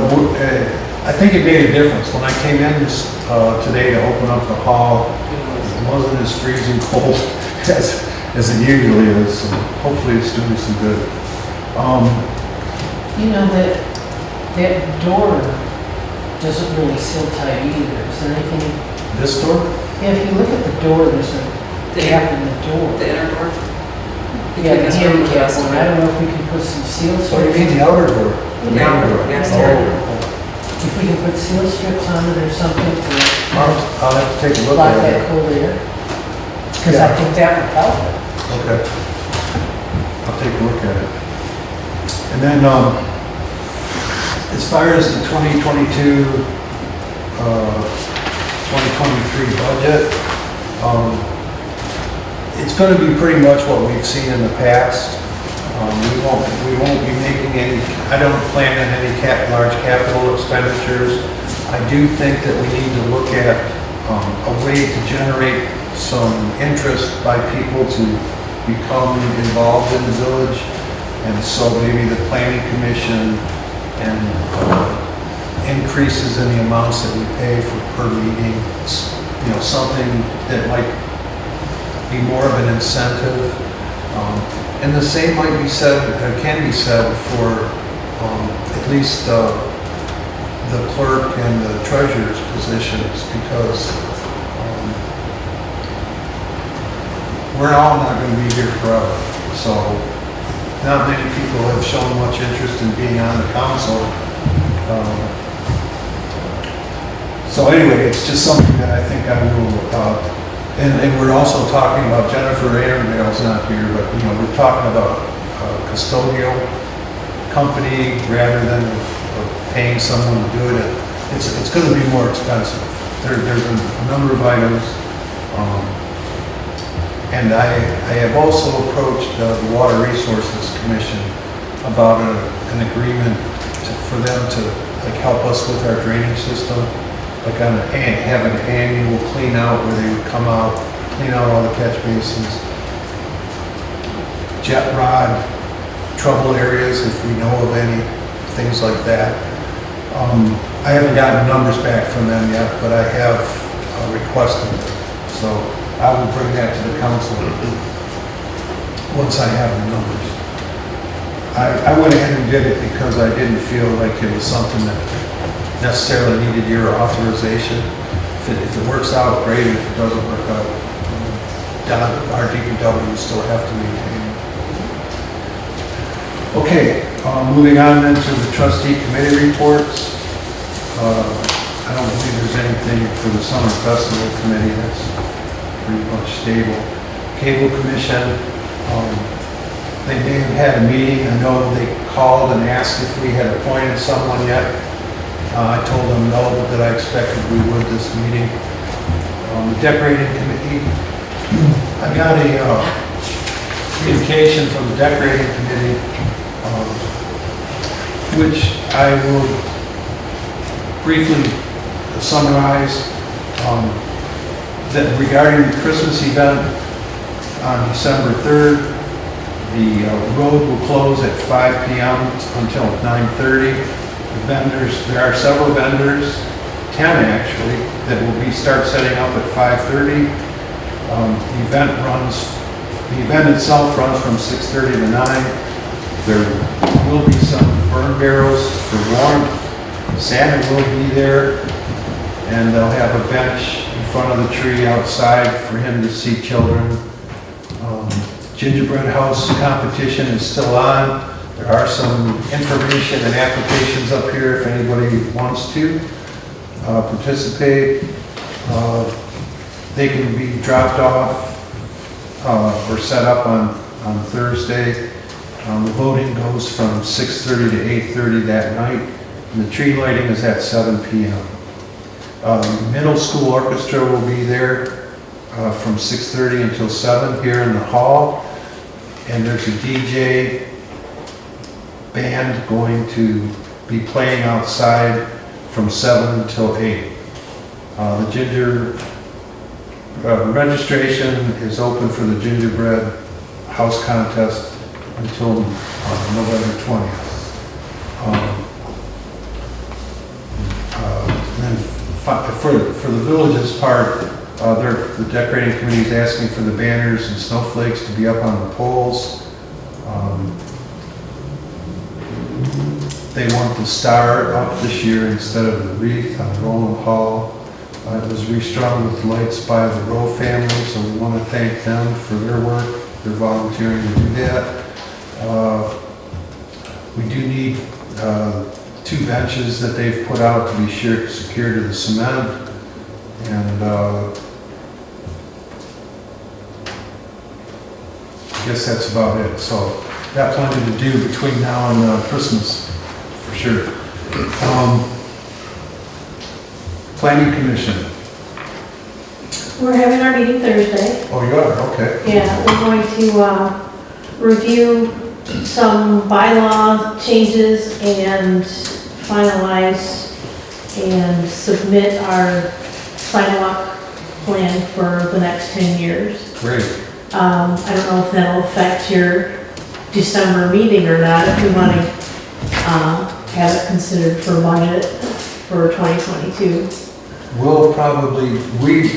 I think it made a difference. When I came in today to open up the hall, it wasn't as freezing cold as it usually is. So hopefully it's doing some good. You know, that door doesn't really seal tight either. Is there anything, This door? yeah, if you look at the door, there's a gap in the door. The inner door. Yeah, the Between this room and the handicap rest of one. it. I don't know if we can put some seal What do you strips. mean, the outer door? The outer door, yes, the outer door. If we can put seal strips on it or something to I'll have to take a look block at that it. cold air. Because I think that would help it. Okay. I'll take a look at it. And then, as far as the 2022, 2023 budget, it's gonna be pretty much what we've seen in the past. We won't be making any, I don't plan on any large capital expenditures. I do think that we need to look at a way to generate some interest by people to become involved in the village. And so maybe the planning commission and increases in the amounts that we pay for per meeting, something that might be more of an incentive. And the same might be said, can be said for at least the clerk and the treasurer's positions, because we're all not gonna be here forever. So not many people have shown much interest in being on the council. So anyway, it's just something that I think I will, and we're also talking about, Jennifer Annandale's not here, but, you know, we're talking about a custodial company rather than paying someone to do it. It's gonna be more expensive. There's a number of items. And I have also approached the Water Resources Commission about an agreement for them to like help us with our drainage system, like have an annual clean out where they would come out, clean out all the catch basins, jet rod trouble areas if we know of any, things like that. I haven't gotten numbers back from them yet, but I have requested it. So I will bring that to the council once I have the numbers. I went ahead and did it because I didn't feel like it was something that necessarily needed your authorization. If it works out, great. If it doesn't work out, our DPW will still have to maintain it. Okay, moving on then to the trustee committee reports. I don't believe there's anything for the summer festival committee. That's pretty much stable. Cable commission, they may have had a meeting. I know they called and asked if we had appointed someone yet. I told them no, but that I expected we would this meeting. The decorating committee, I got a communication from the decorating committee, which I will briefly summarize. That regarding the Christmas event on December 3rd, the road will close at 5 p.m. until 9:30. The vendors, there are several vendors, 10 actually, that will start setting up at 5:30. The event itself runs from 6:30 to 9. There will be some burn barrels for warmth. Santa will be there, and they'll have a bench in front of the tree outside for him to see children. Gingerbread house competition is still on. There are some information and applications up here if anybody wants to participate. They can be dropped off or set up on Thursday. The voting goes from 6:30 to 8:30 that night, and the tree lighting is at 7 p.m. Middle school orchestra will be there from 6:30 until 7 here in the hall, and there's a DJ band going to be playing outside from 7 until 8. The registration is open for the Gingerbread house contest until November 20th. And then for the village's part, the decorating committee is asking for the banners and snowflakes to be up on the poles. They want the star up this year instead of the wreath on Roland Hall. It was restrung with lights by the Rowe family, so we want to thank them for their work. They're volunteering to do that. We do need 2 benches that they've put out to be secured to the cement. And I guess that's about it. So got plenty to do between now and Christmas, for sure. Planning Commission. We're having our meeting Thursday. Oh, you are? Okay. Yeah, we're going to review some bylaw changes and finalize and submit our sidewalk plan for the next 10 years. Great. I don't know if that'll affect your December meeting or not, if we want to have it considered for budget for 2022. We'll probably, we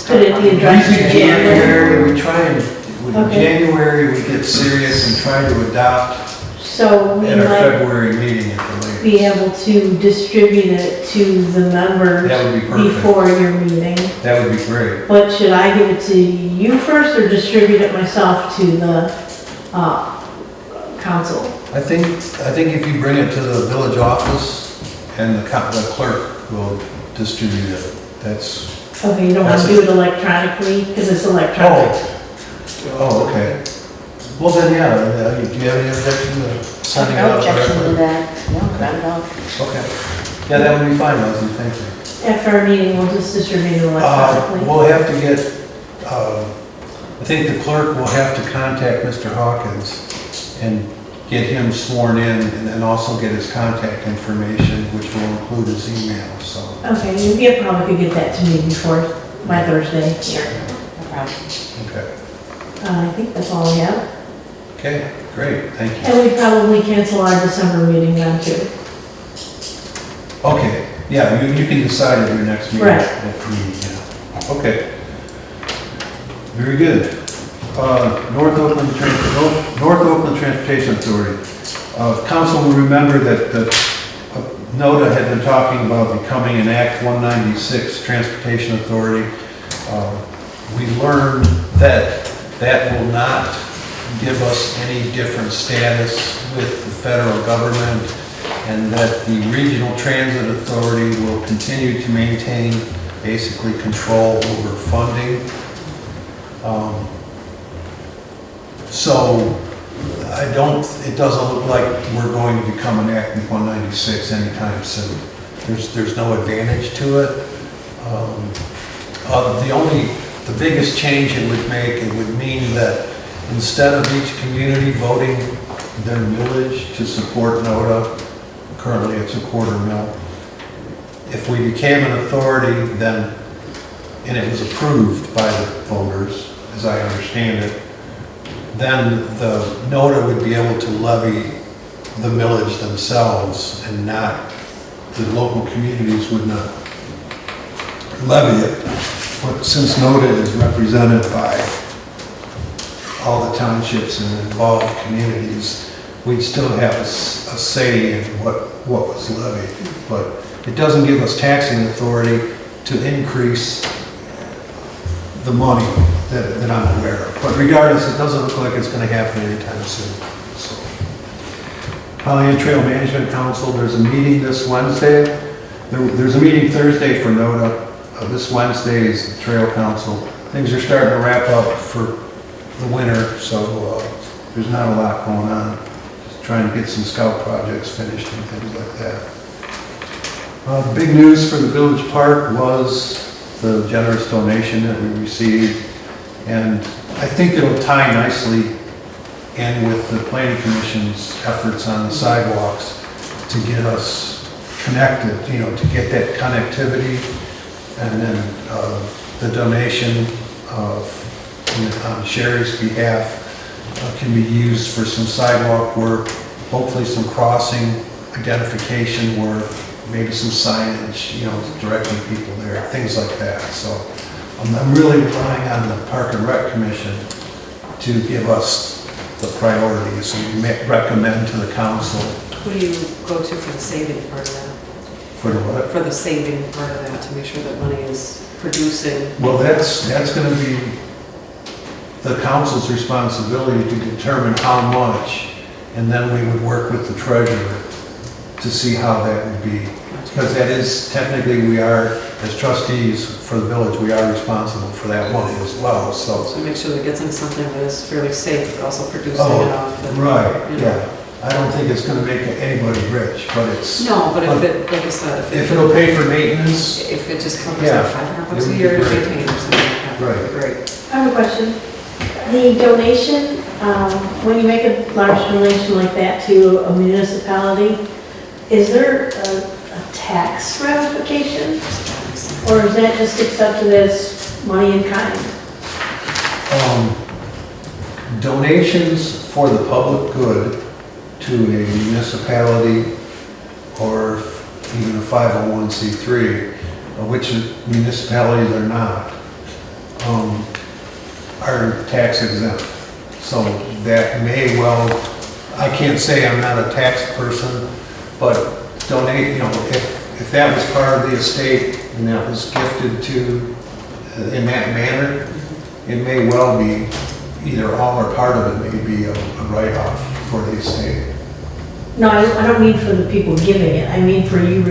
Could it be addressed in January? we try and, with Okay. January, we get serious and try to adopt So we at our might February meeting at the latest. be able to distribute it to the members That would be perfect. before your meeting. That would be great. But should I give it to you first or distribute it myself to the council? I think if you bring it to the village office and the clerk will distribute it, that's, Okay, you don't want to do it electronically because it's electronic. oh, okay. Well then, yeah, do you have any objection to sending it No out objection to directly? that, no, not at all. Okay. Yeah, that would be fine, Leslie, thank you. After our meeting, we'll just distribute it electronically. We'll have to get, I think the clerk will have to contact Mr. Hawkins and get him sworn in and then also get his contact information, which will include his email, so. Okay, you probably could get that to me before by Thursday. Sure, no problem. Okay. I think that's all we have. Okay, great, thank you. And we probably cancel our December meeting then too. Okay, yeah, you can decide at your next meeting. Right. Yeah. Okay. Very good. North Oakland Transportation Authority. Council will remember that NODA had been talking about becoming an Act 196 Transportation Authority. We learned that that will not give us any different status with the federal government, and that the Regional Transit Authority will continue to maintain basically control over funding. So it doesn't look like we're going to become an Act 196 anytime soon. There's no advantage to it. The biggest change it would make, it would mean that instead of each community voting their millage to support NODA, currently it's a quarter mil. If we became an authority then, and it was approved by the voters, as I understand it, then the NODA would be able to levy the millage themselves and not, the local communities would not levy it. But since NODA is represented by all the townships and involved communities, we'd still have a say in what was levied. But it doesn't give us taxing authority to increase the money that I'm aware of. But regardless, it doesn't look like it's going to happen anytime soon. So, Pollyant Trail Management Council, there's a meeting this Wednesday. There's a meeting Thursday for NODA. This Wednesday is the Trail Council. Things are starting to wrap up for the winter, so there's not a lot going on. Just trying to get some scout projects finished and things like that. The big news for the Village Park was the generous donation that we received, and I think it'll tie nicely in with the Planning Commission's efforts on the sidewalks to get us connected, to get that connectivity, and then the donation on Sherry's behalf can be used for some sidewalk work, hopefully some crossing identification work, maybe some signage, directing people there, things like that. So I'm really relying on the Park and Rec Commission to give us the priorities and recommend to the council. Who do you go to for the saving part of that? For the what? For the saving part of that, to make sure that money is producing? Well, that's going to be the council's responsibility to determine how much, and then we would work with the treasurer to see how that would be. Because that is, technically, we are, as trustees for the village, we are responsible for that money as well, so. So make sure that it gets into something that is fairly safe, but also producing enough. And, Right, you know. yeah. I don't think it's gonna make anybody rich, but it's. No, but if it, like I said, If it'll pay for maintenance, if it just covers Yeah, like $500 it a would year be to great. maintain or something like that, Right. that'd be great. I have a question. The donation, when you make a large donation like that to a municipality, is there a tax ramification? Or is that just accepted as money in kind? donations for the public good to a municipality or even a 501c3, which municipalities are not, are tax exempt. So that may well, I can't say I'm not a tax person, but donate, you know, if that was part of the estate and that was gifted to, in that manner, it may well be, either all or part of it may be a write-off for the estate. No, I don't mean for the people giving it, I mean for you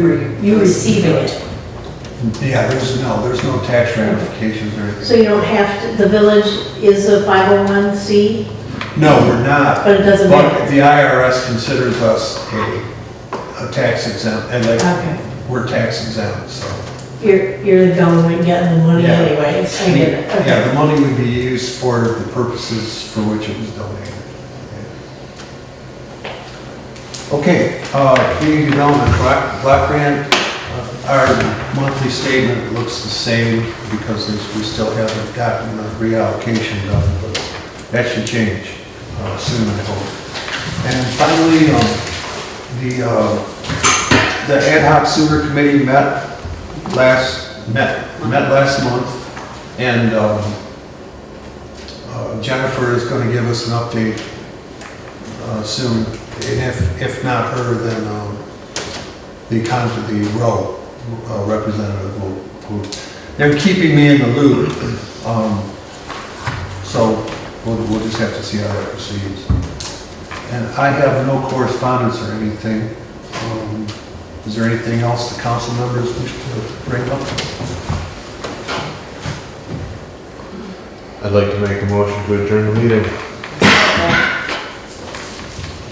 receiving it. Yeah, there's no tax ramifications or anything. So you don't have to, the village is a 501c, No, we're not. but it doesn't But matter. the IRS considers us a tax exempt, and like, Okay, we're tax exempt, so. you're the government getting the money Yeah. anyways, I get it. Yeah, Okay. the money would be used for the purposes for which it was donated. Okay, community development block grant, our monthly statement looks the same because we still haven't gotten a reallocation done, but that should change soon, I hope. And finally, the ad hoc sewer committee met last month, and Jennifer is going to give us an update soon, and if not her, then the row representative will, they're keeping me in the loop, so we'll just have to see how that proceeds. And I have no correspondence or anything. Is there anything else the council members wish to bring up? I'd like to make a motion to adjourn the meeting.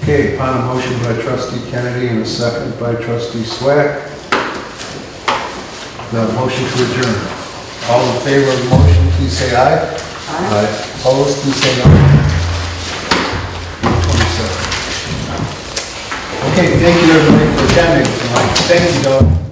Okay, upon a motion by trustee Kennedy and a second by trustee Swack, the motion to adjourn. All in favor of the motion, please say aye. Aye. Opposed, please say no. 27. Okay, thank you everybody for attending tonight. Thank you, Doug.